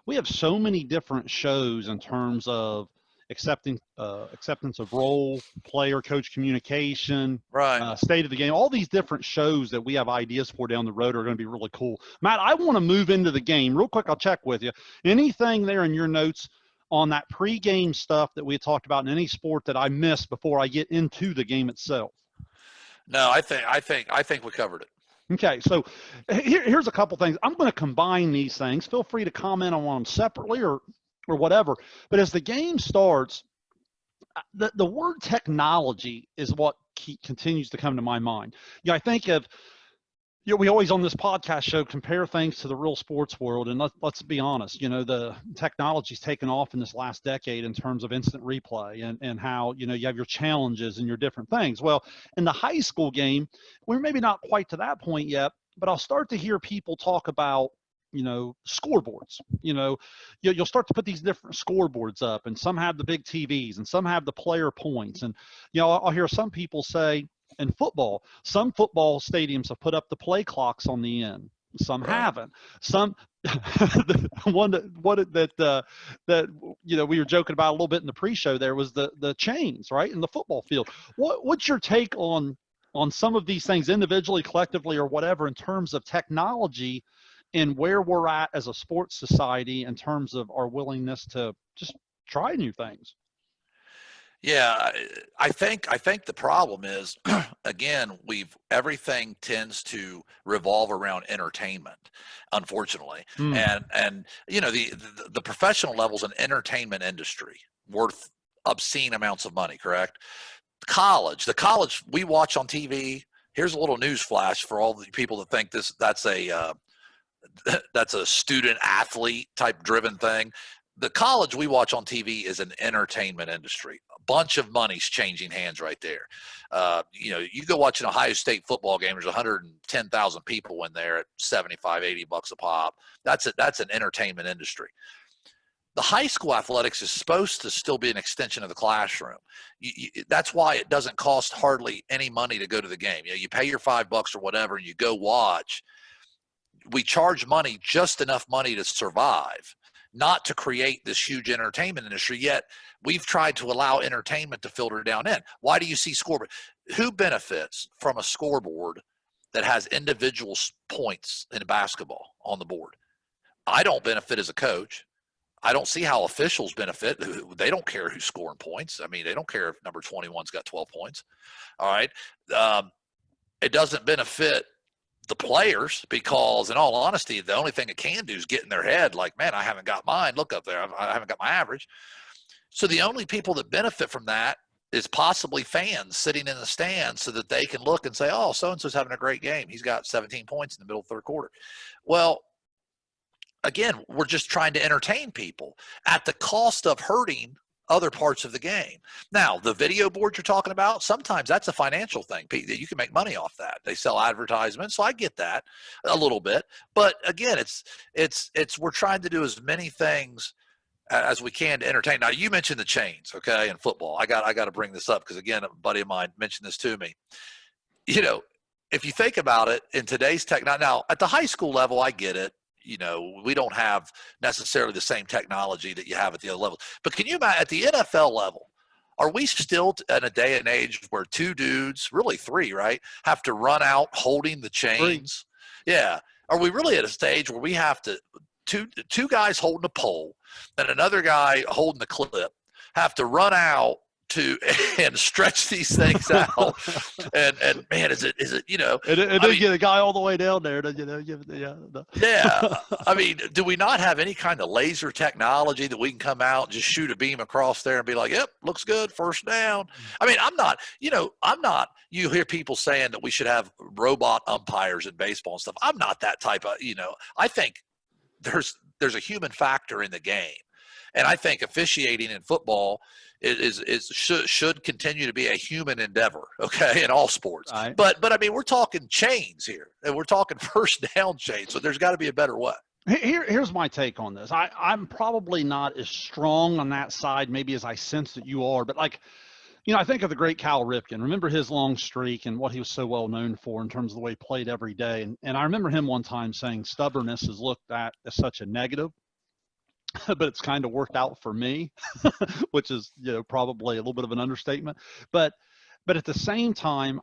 Speaker 1: We have so many different shows in terms of acceptance of role, player coach communication,
Speaker 2: right?
Speaker 1: State of the game. All these different shows that we have ideas for down the road are going to be really cool. Matt, I want to move into the game real quick. I'll check with you. Anything there in your notes on that pregame stuff that we talked about in any sport that I missed before I get into the game itself?
Speaker 2: No, I think we covered it.
Speaker 1: Okay, so here's a couple things. I'm going to combine these things. Feel free to comment on them separately or whatever. But as the game starts, the word technology is what continues to come to my mind. I think of, we always on this podcast show compare things to the real sports world, and let's be honest. The technology's taken off in this last decade in terms of instant replay and how you have your challenges and your different things. Well, in the high school game, we're maybe not quite to that point yet, but I'll start to hear people talk about scoreboards. You'll start to put these different scoreboards up, and some have the big TVs, and some have the player points, and I'll hear some people say, in football, some football stadiums have put up the play clocks on the end. Some haven't. Some one that we were joking about a little bit in the pre-show there was the chains, right, in the football field. What's your take on some of these things individually, collectively, or whatever, in terms of technology and where we're at as a sports society in terms of our willingness to just try new things?
Speaker 2: Yeah, I think the problem is, again, everything tends to revolve around entertainment, unfortunately, and the professional level's an entertainment industry worth obscene amounts of money, correct? The college we watch on TV. Here's a little news flash for all the people that think that's a student athlete type driven thing. The college we watch on TV is an entertainment industry. A bunch of money's changing hands right there. You go watch an Ohio State football game. There's 110,000 people in there at $75, $80 a pop. That's an entertainment industry. The high school athletics is supposed to still be an extension of the classroom. That's why it doesn't cost hardly any money to go to the game. You pay your $5 or whatever, and you go watch. We charge money, just enough money to survive, not to create this huge entertainment industry. Yet we've tried to allow entertainment to filter down in. Why do you see scoreboard? Who benefits from a scoreboard that has individual points in basketball on the board? I don't benefit as a coach. I don't see how officials benefit. They don't care who's scoring points. I mean, they don't care if number 21's got 12 points. All right. It doesn't benefit the players, because in all honesty, the only thing it can do is get in their head like, man, I haven't got mine. Look up there. I haven't got my average. So the only people that benefit from that is possibly fans sitting in the stands, so that they can look and say, oh, so-and-so's having a great game. He's got 17 points in the middle of the third quarter. Well, again, we're just trying to entertain people at the cost of hurting other parts of the game. Now, the video board you're talking about, sometimes that's a financial thing. You can make money off that. They sell advertisements, so I get that a little bit. But again, it's we're trying to do as many things as we can to entertain. Now, you mentioned the chains, okay, in football. I got to bring this up because, again, a buddy of mine mentioned this to me. You know, if you think about it in today's tech, now at the high school level, I get it. You know, we don't have necessarily the same technology that you have at the other levels. But can you imagine at the NFL level, are we still in a day and age where two dudes, really three, right, have to run out holding the chains? Yeah. Are we really at a stage where we have to two guys holding a pole and another guy holding the clip have to run out and stretch these things out? and man, is it you know?
Speaker 1: It did get a guy all the way down there. You know,
Speaker 2: yeah. I mean, do we not have any kind of laser technology that we can come out and just shoot a beam across there and be like, yep, looks good, first down? I mean, I'm not. You hear people saying that we should have robot umpires in baseball and stuff. I'm not that type of. I think there's a human factor in the game, and I think officiating in football should continue to be a human endeavor, okay, in all sports.
Speaker 1: Right.
Speaker 2: But I mean, we're talking chains here, and we're talking first down chains, so there's got to be a better way.
Speaker 1: Here's my take on this. I'm probably not as strong on that side, maybe as I sense that you are, but like, I think of the great Cal Ripken. Remember his long streak and what he was so well known for in terms of the way he played every day. And I remember him one time saying stubbornness is looked at as such a negative, but it's kind of worked out for me, which is, probably a little bit of an understatement. But at the same time,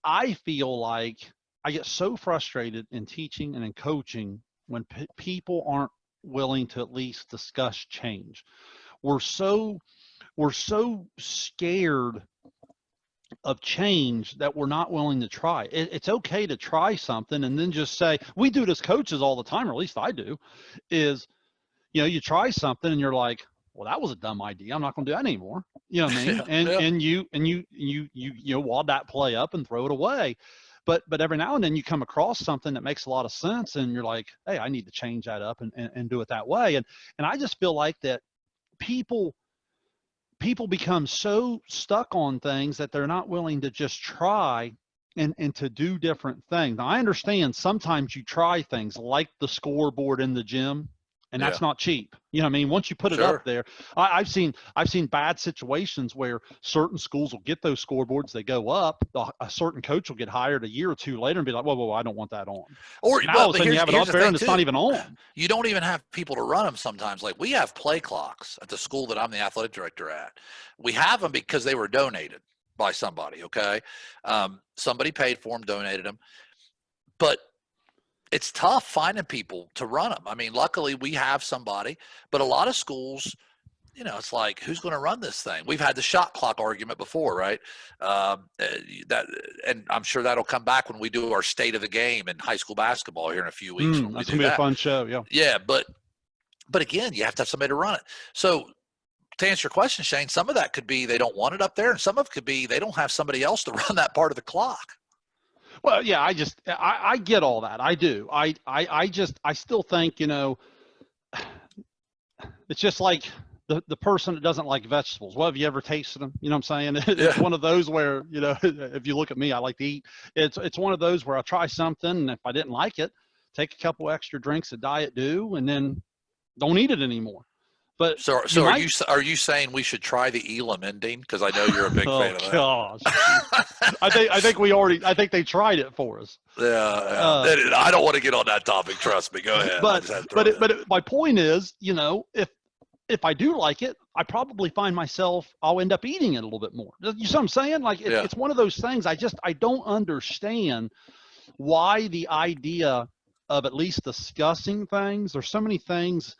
Speaker 1: I feel like I get so frustrated in teaching and in coaching when people aren't willing to at least discuss change. We're so scared of change that we're not willing to try. It's okay to try something and then just say, we do this coaches all the time, or at least I do, is, you try something and you're like, well, that was a dumb idea. I'm not going to do that anymore. You know what I mean? And you wad that play up and throw it away. But every now and then you come across something that makes a lot of sense and you're like, hey, I need to change that up and do it that way. And I just feel like that people become so stuck on things that they're not willing to just try and to do different things. Now, I understand sometimes you try things like the scoreboard in the gym, and that's not cheap. You know what I mean? Once you put it up there, I've seen bad situations where certain schools will get those scoreboards, they go up, a certain coach will get hired a year or two later and be like, whoa, I don't want that on.
Speaker 2: Or
Speaker 1: now all of a sudden you have it up there and it's not even on.
Speaker 2: You don't even have people to run them sometimes. Like we have play clocks at the school that I'm the athletic director at. We have them because they were donated by somebody, okay? Somebody paid for them, donated them. But it's tough finding people to run them. I mean, luckily we have somebody, but a lot of schools, it's like, who's going to run this thing? We've had the shot clock argument before, right? And I'm sure that'll come back when we do our state of the game in high school basketball here in a few weeks.
Speaker 1: That's going to be a fun show. Yeah.
Speaker 2: Yeah. But again, you have to have somebody to run it. So to answer your question, Shayne, some of that could be they don't want it up there, and some of it could be they don't have somebody else to run that part of the clock.
Speaker 1: Well, yeah, I get all that. I do. I still think, it's just like the person that doesn't like vegetables. Well, have you ever tasted them? You know what I'm saying? It's one of those where, if you look at me, I like to eat. It's one of those where I'll try something, and if I didn't like it, take a couple extra drinks of Diet Dew, and then don't eat it anymore. But
Speaker 2: so are you saying we should try the Elam ending? Because I know you're a big fan of that.
Speaker 1: Gosh. I think they tried it for us.
Speaker 2: Yeah. I don't want to get on that topic. Trust me. Go ahead.
Speaker 1: But my point is, if I do like it, I probably find myself, I'll end up eating it a little bit more. You see what I'm saying? Like it's one of those things. I don't understand why the idea of at least discussing things. There's so many things,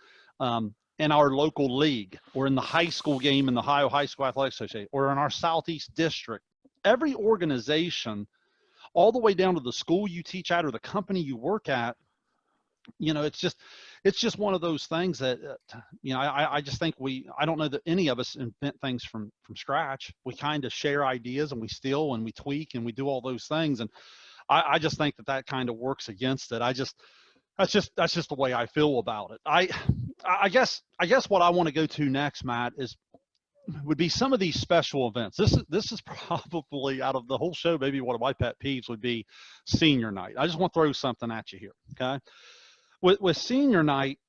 Speaker 1: in our local league or in the high school game in the Ohio High School Athletic Association or in our Southeast District, every organization, all the way down to the school you teach at or the company you work at, it's just one of those things that, I just think I don't know that any of us invent things from scratch. We kind of share ideas and we steal and we tweak and we do all those things. And I just think that kind of works against it. That's just the way I feel about it. I guess what I want to go to next, Matt, is would be some of these special events. This is probably, out of the whole show, maybe one of my pet peeves would be senior night. I just want to throw something at you here, okay? With senior night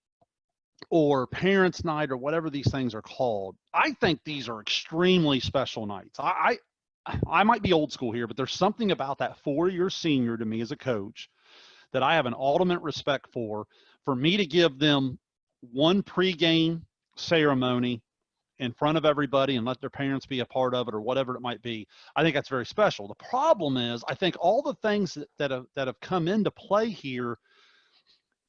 Speaker 1: or parents' night or whatever these things are called, I think these are extremely special nights. I might be old school here, but there's something about that 4-year senior to me as a coach that I have an ultimate respect for me to give them one pregame ceremony in front of everybody and let their parents be a part of it or whatever it might be. I think that's very special. The problem is, I think all the things that have come into play here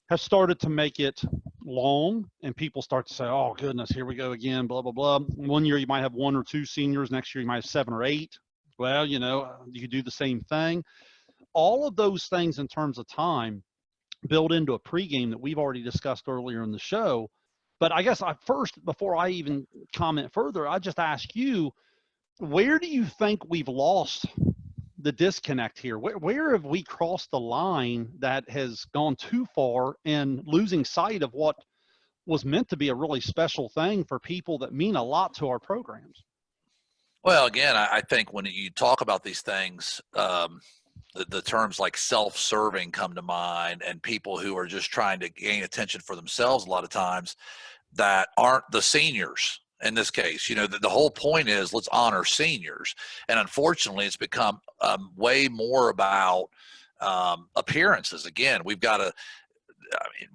Speaker 1: have started to make it long, and people start to say, oh goodness, here we go again, blah, blah, blah. One year you might have 1 or 2 seniors. Next year you might have 7 or 8. Well, you could do the same thing. All of those things in terms of time build into a pregame that we've already discussed earlier in the show. But I guess before I even comment further, I just ask you, where do you think we've lost the disconnect here? Where have we crossed the line that has gone too far and losing sight of what was meant to be a really special thing for people that mean a lot to our programs?
Speaker 2: Well, again, I think when you talk about these things, the terms like self-serving come to mind, and people who are just trying to gain attention for themselves a lot of times that aren't the seniors in this case. The whole point is let's honor seniors. And unfortunately, it's become way more about appearances. Again, we've got to,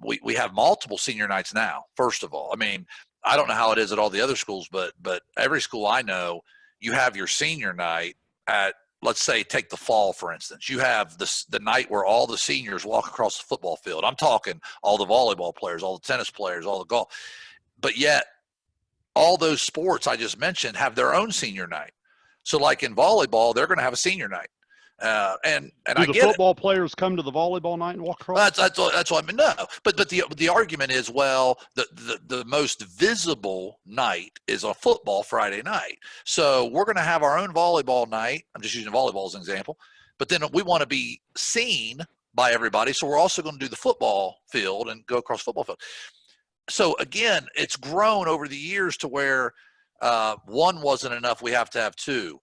Speaker 2: we have multiple senior nights now, first of all. I mean, I don't know how it is at all the other schools, but every school I know, you have your senior night at, let's say, take the fall, for instance. You have the night where all the seniors walk across the football field. I'm talking all the volleyball players, all the tennis players, all the golf. But yet, all those sports I just mentioned have their own senior night. So like in volleyball, they're going to have a senior night. And
Speaker 1: do
Speaker 2: I
Speaker 1: the
Speaker 2: get
Speaker 1: football players come to the volleyball night and walk across?
Speaker 2: That's what I mean. No, but the argument is, well, the most visible night is a football Friday night. So we're going to have our own volleyball night. I'm just using volleyball as an example. But then we want to be seen by everybody, so we're also going to do the football field and go across the football field. So again, it's grown over the years to where one wasn't enough. We have to have 2.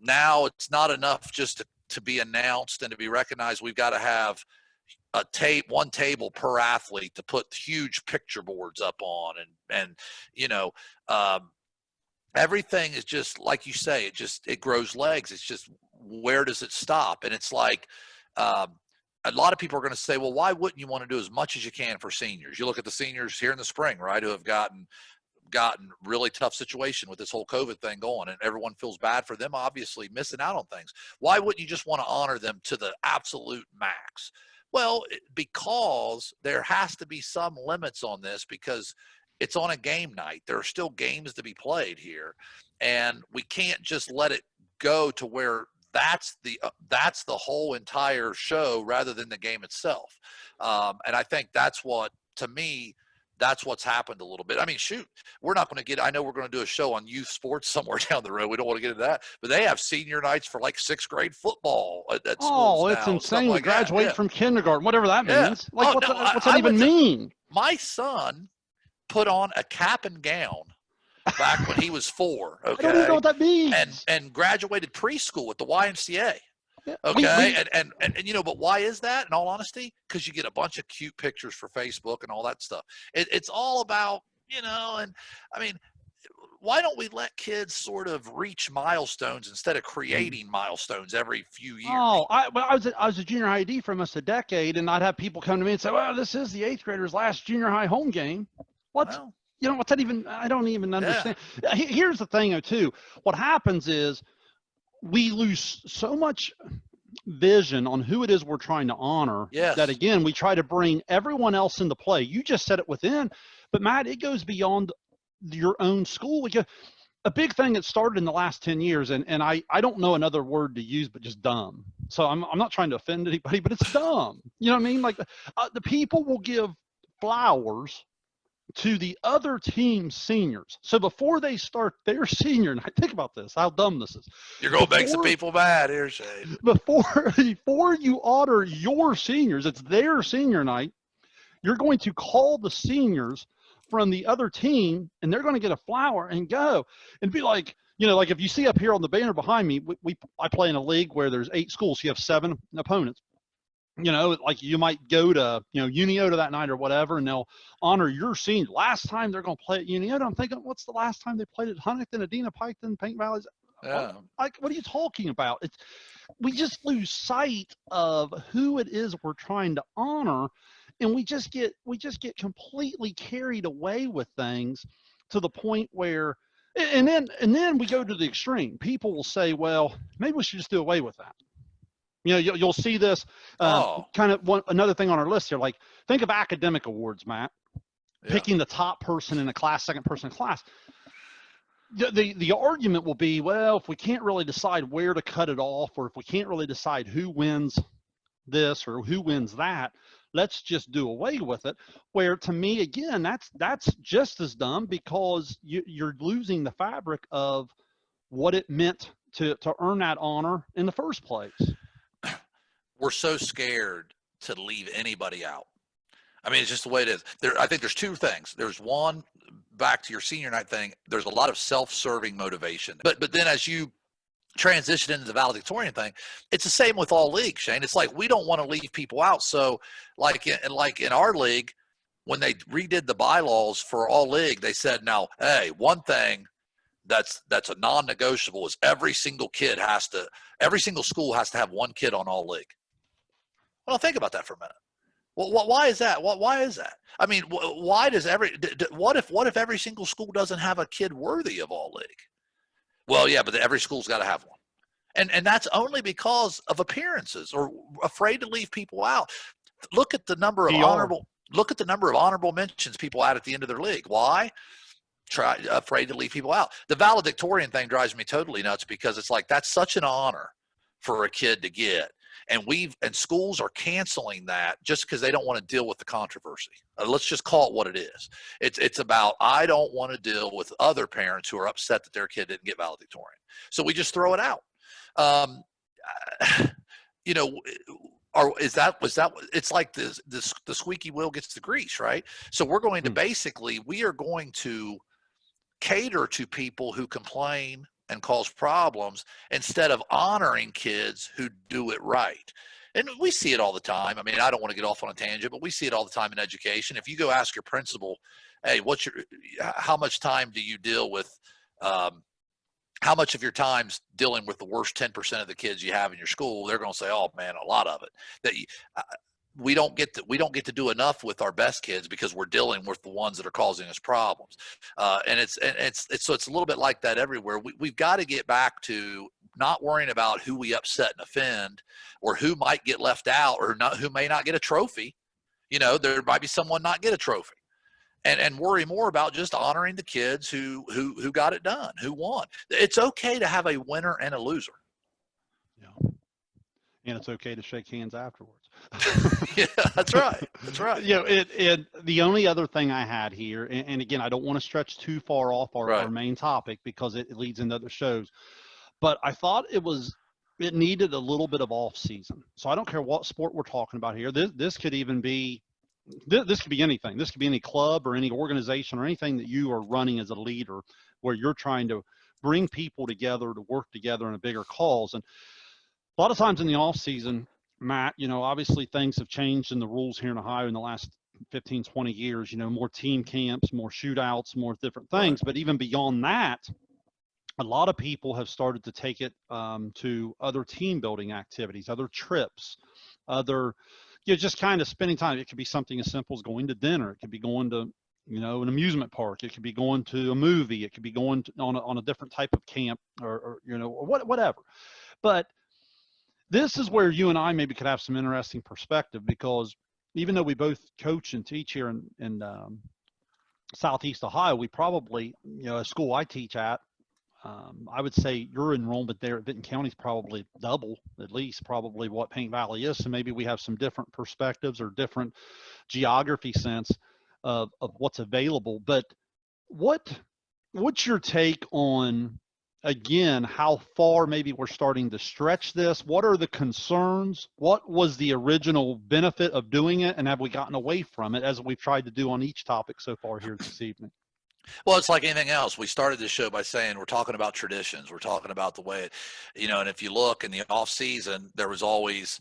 Speaker 2: Now it's not enough just to be announced and to be recognized. We've got to have one table per athlete to put huge picture boards up on, and everything is just like you say. It grows legs. It's just, where does it stop? And it's like, a lot of people are going to say, well, why wouldn't you want to do as much as you can for seniors? You look at the seniors here in the spring, right, who have gotten really tough situation with this whole COVID thing going, and everyone feels bad for them, obviously missing out on things. Why wouldn't you just want to honor them to the absolute max? Well, because there has to be some limits on this, because it's on a game night. There are still games to be played here, and we can't just let it go to where that's the whole entire show rather than the game itself. And I think that's what, to me, that's what's happened a little bit. I mean, shoot, we're not going to get, I know we're going to do a show on youth sports somewhere down the road. We don't want to get into that, but they have senior nights for like 6th grade football at schools.
Speaker 1: Oh, it's
Speaker 2: now,
Speaker 1: insane.
Speaker 2: like
Speaker 1: graduate from kindergarten, whatever that means. Like,
Speaker 2: what's
Speaker 1: that even mean?
Speaker 2: My son put on a cap and gown back when he was 4. Okay.
Speaker 1: I don't even know what that means.
Speaker 2: And graduated preschool at the YMCA.
Speaker 1: Yeah.
Speaker 2: Okay. And but why is that, in all honesty? Because you get a bunch of cute pictures for Facebook and all that stuff. It's all about, and I mean, why don't we let kids sort of reach milestones instead of creating milestones every few years?
Speaker 1: Oh, I was a junior high AD for almost a decade, and I'd have people come to me and say, well, this is the 8th grader's last junior high home game. What's that even? I don't even understand. Yeah. Here's the thing, though, too. What happens is we lose so much vision on who it is we're trying to honor that, again, we try to bring everyone else into play. You just said it within, but Matt, it goes beyond your own school. A big thing that started in the last 10 years, and I don't know another word to use but just dumb. So I'm not trying to offend anybody, but it's dumb. You know what I mean? Like the people will give flowers to the other team's seniors. So before they start their senior night, think about this, how dumb this is.
Speaker 2: You're going to make some people mad here, Shayne.
Speaker 1: Before you honor your seniors, it's their senior night, you're going to call the seniors from the other team, and they're going to get a flower and go and be like, like if you see up here on the banner behind me, I play in a league where there's 8 schools. So you have 7 opponents. Like you might go to, Uniota that night or whatever, and they'll honor your senior. Last time they're going to play at Uniota, I'm thinking, what's the last time they played at Huntington, Adena, Piketon, Paint Valley?
Speaker 2: Yeah.
Speaker 1: What are you talking about? We just lose sight of who it is we're trying to honor, and we just get completely carried away with things to the point where, and then we go to the extreme. People will say, well, maybe we should just do away with that. You'll see this kind of another thing on our list here. Like, think of academic awards, Matt. Yeah. Picking the top person in a class, second person in class. The argument will be, well, if we can't really decide where to cut it off, or if we can't really decide who wins this or who wins that, let's just do away with it. Where, to me, again, that's just as dumb, because you're losing the fabric of what it meant to earn that honor in the first place.
Speaker 2: We're so scared to leave anybody out. I mean, it's just the way it is. I think there's 2 things. There's one, back to your senior night thing, there's a lot of self-serving motivation. But then as you transition into the valedictorian thing, it's the same with all leagues, Shayne. It's like we don't want to leave people out. So like in our league, when they redid the bylaws for all league, they said, now, hey, one thing that's a non-negotiable is every single school has to have 1 kid on all league. Well, think about that for a minute. Well, why is that? Why is that? I mean, why does what if every single school doesn't have a kid worthy of all league? Well, yeah, but every school's got to have one. And that's only because of appearances, or afraid to leave people out. Look at the number of honorable mentions people add at the end of their league. Why? Afraid to leave people out. The valedictorian thing drives me totally nuts, because it's like, that's such an honor for a kid to get. And schools are canceling that just because they don't want to deal with the controversy. Let's just call it what it is. It's about, I don't want to deal with other parents who are upset that their kid didn't get valedictorian. So we just throw it out. It's like the squeaky wheel gets the grease, right? So we're going to we are going to cater to people who complain and cause problems, instead of honoring kids who do it right. And we see it all the time. I mean, I don't want to get off on a tangent, but we see it all the time in education. If you go ask your principal, hey, how much time do you deal with, how much of your time's dealing with the worst 10% of the kids you have in your school? They're going to say, oh man, a lot of it. We don't get to do enough with our best kids because we're dealing with the ones that are causing us problems. And it's a little bit like that everywhere. We've got to get back to not worrying about who we upset and offend, or who might get left out, or who may not get a trophy. There might be someone not get a trophy, and worry more about just honoring the kids who got it done, who won. It's okay to have a winner and a loser.
Speaker 1: Yeah. And it's okay to shake hands afterwards.
Speaker 2: Yeah, that's right. That's right.
Speaker 1: The only other thing I had here, and again, I don't want to stretch too far off our main topic, because it leads into other shows, but I thought it needed a little bit of off season. So I don't care what sport we're talking about here. This could even be, this could be anything. This could be any club or any organization or anything that you are running as a leader, where you're trying to bring people together to work together in a bigger cause. And a lot of times in the off season, Matt, obviously things have changed in the rules here in Ohio in the last 15, 20 years, more team camps, more shootouts, more different things. But even beyond that, a lot of people have started to take it to other team building activities, other trips, other, just kind of spending time. It could be something as simple as going to dinner. It could be going to, an amusement park. It could be going to a movie. It could be going on a different type of camp, or whatever. But this is where you and I maybe could have some interesting perspective, because even though we both coach and teach here in Southeast Ohio, we probably, a school I teach at, I would say your enrollment there at Vinton County is probably double, at least probably what Paint Valley is. So maybe we have some different perspectives or different geography sense of what's available. But what's your take on again, how far maybe we're starting to stretch this? What are the concerns? What was the original benefit of doing it? And have we gotten away from it as we've tried to do on each topic so far here this evening?
Speaker 2: Well, it's like anything else. We started this show by saying we're talking about traditions. We're talking about the way, and if you look in the off season, there was always,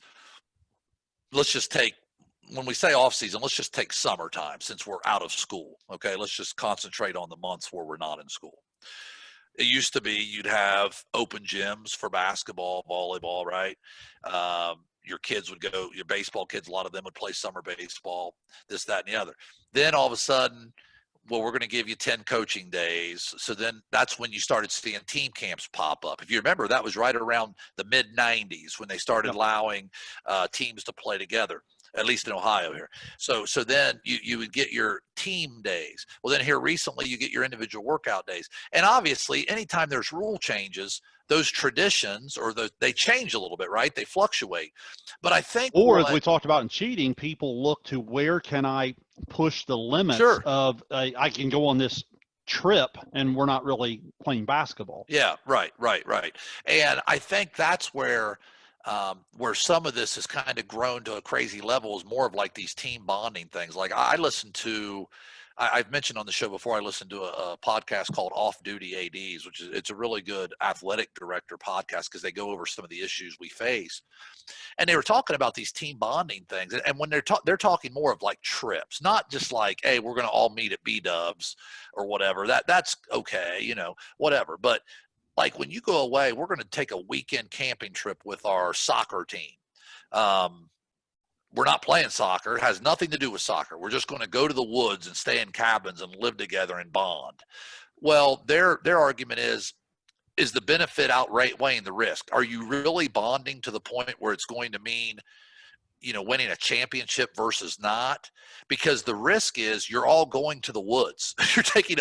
Speaker 2: let's just take, when we say off season, let's just take summertime since we're out of school. Okay. Let's just concentrate on the months where we're not in school. It used to be you'd have open gyms for basketball, volleyball, right? Your kids would go, your baseball kids, a lot of them would play summer baseball, this, that, and the other. Then all of a sudden, well, we're going to give you 10 coaching days. So then that's when you started seeing team camps pop up. If you remember, that was right around the mid 90s when they started allowing teams to play together, at least in Ohio here. So then you would get your team days. Well, then here recently you get your individual workout days. And obviously, anytime there's rule changes, those traditions they change a little bit, right? They fluctuate. But I think,
Speaker 1: or as we talked about in cheating, people look to where can I push the limits of I can go on this trip and we're not really playing basketball.
Speaker 2: Yeah, right. And I think that's where some of this has kind of grown to a crazy level is more of like these team bonding things. Like I've mentioned on the show before, I listened to a podcast called Off Duty ADs, it's a really good athletic director podcast because they go over some of the issues we face. And they were talking about these team bonding things. And when they're talking more of like trips, not just like, hey, we're going to all meet at B-Dubs or whatever. That's okay, whatever. But like when you go away, we're going to take a weekend camping trip with our soccer team. We're not playing soccer. It has nothing to do with soccer. We're just going to go to the woods and stay in cabins and live together and bond. Well, their argument is the benefit outweighing the risk? Are you really bonding to the point where it's going to mean, winning a championship versus not? Because the risk is you're all going to the woods. You're taking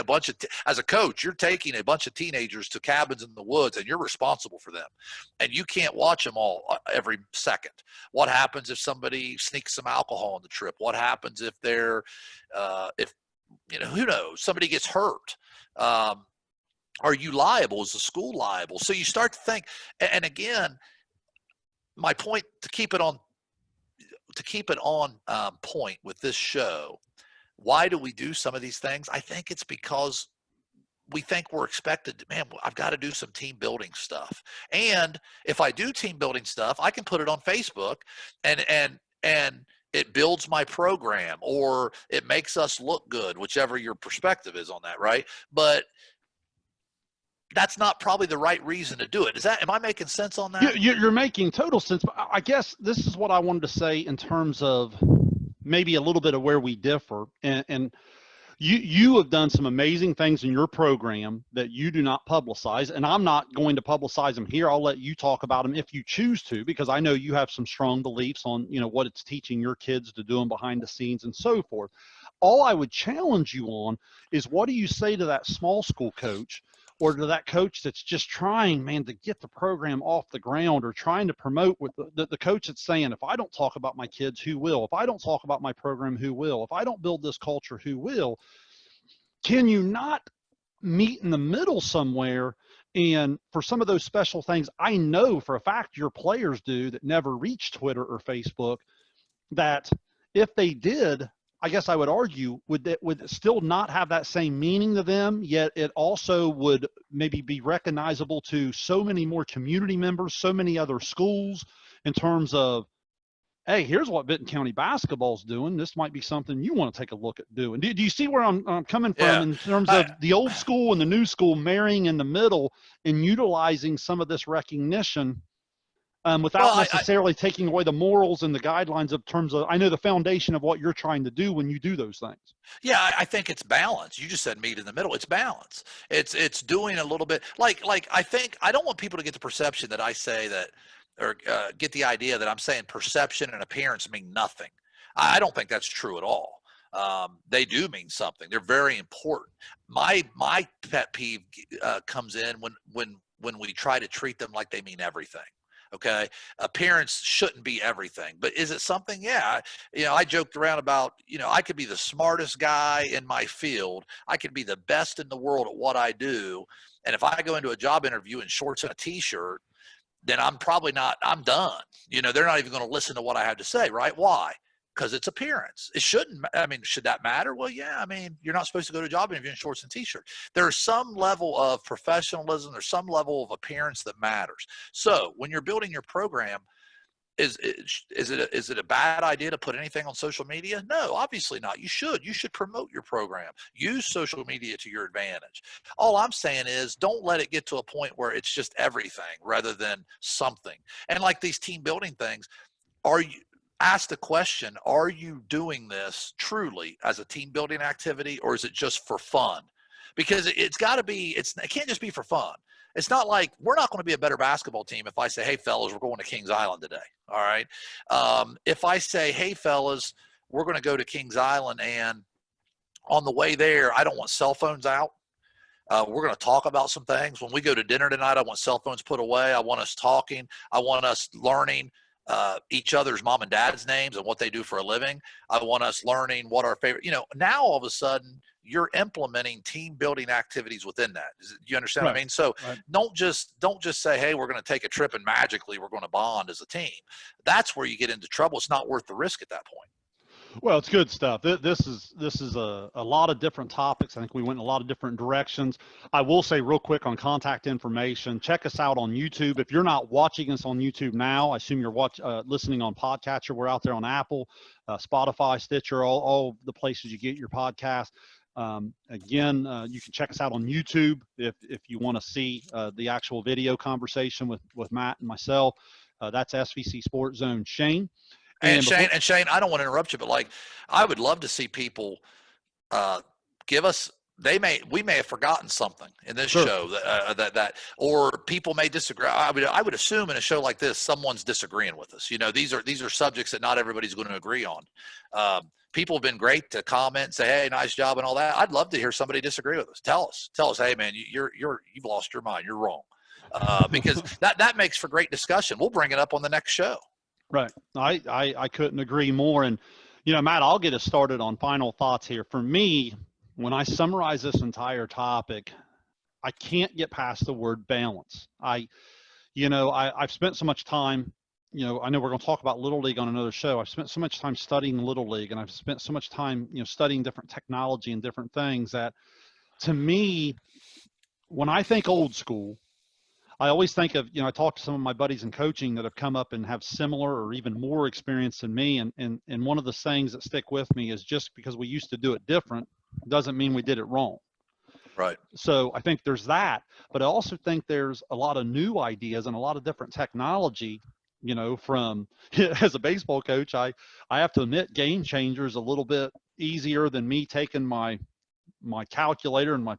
Speaker 2: as a coach, you're taking a bunch of teenagers to cabins in the woods and you're responsible for them. And you can't watch them all every second. What happens if somebody sneaks some alcohol on the trip? What happens if who knows, somebody gets hurt? Are you liable? Is the school liable? So you start to think, and again, my point to keep it on point with this show, why do we do some of these things? I think it's because we think we're expected to, man, I've got to do some team building stuff. And if I do team building stuff, I can put it on Facebook and it builds my program or it makes us look good, whichever your perspective is on that, right? But that's not probably the right reason to do it. Am I making sense on that?
Speaker 1: You're making total sense. But I guess this is what I wanted to say in terms of maybe a little bit of where we differ. And you have done some amazing things in your program that you do not publicize. And I'm not going to publicize them here. I'll let you talk about them if you choose to, because I know you have some strong beliefs on, what it's teaching your kids to do them behind the scenes and so forth. All I would challenge you on is, what do you say to that small school coach or to that coach that's just trying, man, to get the program off the ground, or trying to promote with the coach that's saying, if I don't talk about my kids, who will? If I don't talk about my program, who will? If I don't build this culture, who will? Can you not meet in the middle somewhere? And for some of those special things, I know for a fact your players do that never reach Twitter or Facebook, that if they did, I guess I would argue, would it still not have that same meaning to them, yet it also would maybe be recognizable to so many more community members, so many other schools, in terms of, hey, here's what Benton County basketball's doing. This might be something you want to take a look at doing. Do you see where I'm coming from in terms of the old school and the new school marrying in the middle and utilizing some of this recognition without necessarily taking away the morals and the guidelines of terms of, I know, the foundation of what you're trying to do when you do those things?
Speaker 2: Yeah, I think it's balance. You just said meet in the middle. It's balance. It's doing a little bit like I think I don't want people to get the perception that I say that, or get the idea that I'm saying perception and appearance mean nothing. I don't think that's true at all. They do mean something. They're very important. My pet peeve comes in when we try to treat them like they mean everything. Okay. Appearance shouldn't be everything, but is it something? Yeah. I joked around about, I could be the smartest guy in my field. I could be the best in the world at what I do. And if I go into a job interview in shorts and a t-shirt, then I'm probably not, I'm done. They're not even going to listen to what I have to say, right? Why? Because it's appearance. It shouldn't, should that matter? Well, yeah, you're not supposed to go to a job interview in shorts and t-shirt. There's some level of professionalism, there's some level of appearance that matters. So when you're building your program, is it a bad idea to put anything on social media? No, obviously not. You should promote your program. Use social media to your advantage. All I'm saying is don't let it get to a point where it's just everything rather than something. And like these team building things, ask the question, are you doing this truly as a team building activity, or is it just for fun? Because it's got to be, it can't just be for fun. It's not like we're not going to be a better basketball team if I say, hey, fellas, we're going to Kings Island today. All right. If I say, hey, fellas, we're going to go to Kings Island, and on the way there, I don't want cell phones out. We're going to talk about some things. When we go to dinner tonight, I want cell phones put away. I want us talking. I want us learning each other's mom and dad's names and what they do for a living. I want us learning what our favorite, now all of a sudden you're implementing team building activities within that. Do you understand what I mean? So don't just say, hey, we're going to take a trip and magically we're going to bond as a team. That's where you get into trouble. It's not worth the risk at that point.
Speaker 1: Well, it's good stuff. This is a lot of different topics. I think we went in a lot of different directions. I will say real quick on contact information, check us out on YouTube. If you're not watching us on YouTube now, I assume you're listening on Podcatcher. We're out there on Apple, Spotify, Stitcher, all the places you get your podcast. Again, you can check us out on YouTube if you want to see the actual video conversation with Matt and myself. That's SVC Sports Zone Shayne.
Speaker 2: And Shayne, I don't want to interrupt you, but I would love to see people give us. We may have forgotten something in this show that or people may disagree. I would assume in a show like this, someone's disagreeing with us. These are subjects that not everybody's going to agree on. People have been great to comment and say, hey, nice job and all that. I'd love to hear somebody disagree with us. Tell us, hey man, you've lost your mind. You're wrong. Because that makes for great discussion. We'll bring it up on the next show.
Speaker 1: Right. I couldn't agree more. And, Matt, I'll get us started on final thoughts here. For me, when I summarize this entire topic, I can't get past the word balance. I've spent so much time, I know we're going to talk about Little League on another show. I've spent so much time studying Little League, and I've spent so much time, studying different technology and different things that, to me, when I think old school, I always think of, I talk to some of my buddies in coaching that have come up and have similar or even more experience than me. And one of the things that stick with me is just because we used to do it different doesn't mean we did it wrong.
Speaker 2: Right.
Speaker 1: So I think there's that, but I also think there's a lot of new ideas and a lot of different technology, from as a baseball coach, I have to admit Game Changer is a little bit easier than me taking my calculator and my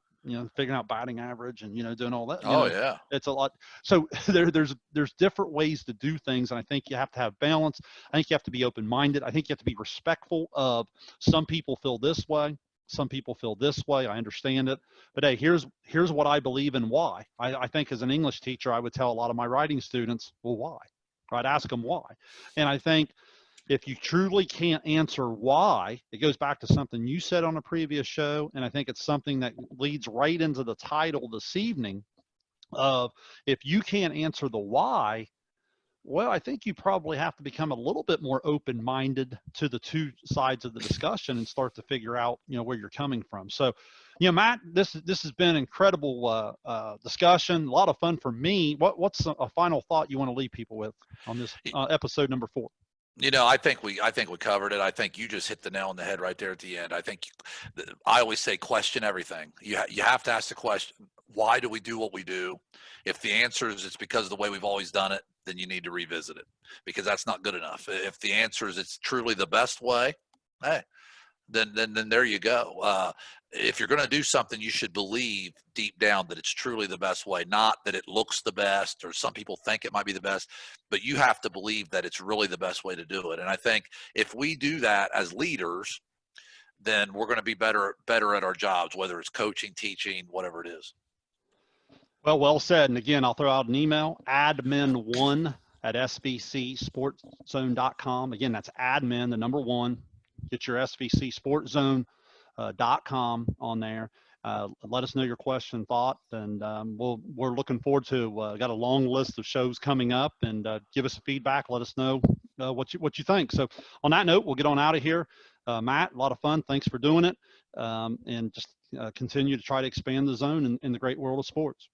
Speaker 1: figuring out batting average and, doing all that.
Speaker 2: Yeah.
Speaker 1: It's a lot. So there's different ways to do things. And I think you have to have balance. I think you have to be open-minded. I think you have to be respectful of some people feel this way. Some people feel this way. I understand it. But hey, here's what I believe and why. I think as an English teacher, I would tell a lot of my writing students, well, why? I'd ask them why. And I think if you truly can't answer why, it goes back to something you said on a previous show, and I think it's something that leads right into the title this evening of if you can't answer the why, well, I think you probably have to become a little bit more open-minded to the two sides of the discussion and start to figure out, where you're coming from. So, Matt, this has been incredible discussion, a lot of fun for me. What's a final thought you want to leave people with on this episode number 4?
Speaker 2: I think we covered it. I think you just hit the nail on the head right there at the end. I think I always say question everything. You have to ask the question, why do we do what we do? If the answer is it's because of the way we've always done it, then you need to revisit it because that's not good enough. If the answer is it's truly the best way, hey, then there you go. If you're going to do something, you should believe deep down that it's truly the best way, not that it looks the best or some people think it might be the best, but you have to believe that it's really the best way to do it. And I think if we do that as leaders, then we're going to be better at our jobs, whether it's coaching, teaching, whatever it is.
Speaker 1: Well said. And again, I'll throw out an email, admin1 at svcsportszone.com. Again, that's admin, the number 1. Get your svcsportszone.com on there. Let us know your question, thought, and we're looking forward to. Got a long list of shows coming up, and give us feedback. Let us know what you think. So, on that note, we'll get on out of here. Matt, a lot of fun. Thanks for doing it, and just continue to try to expand the zone in the great world of sports.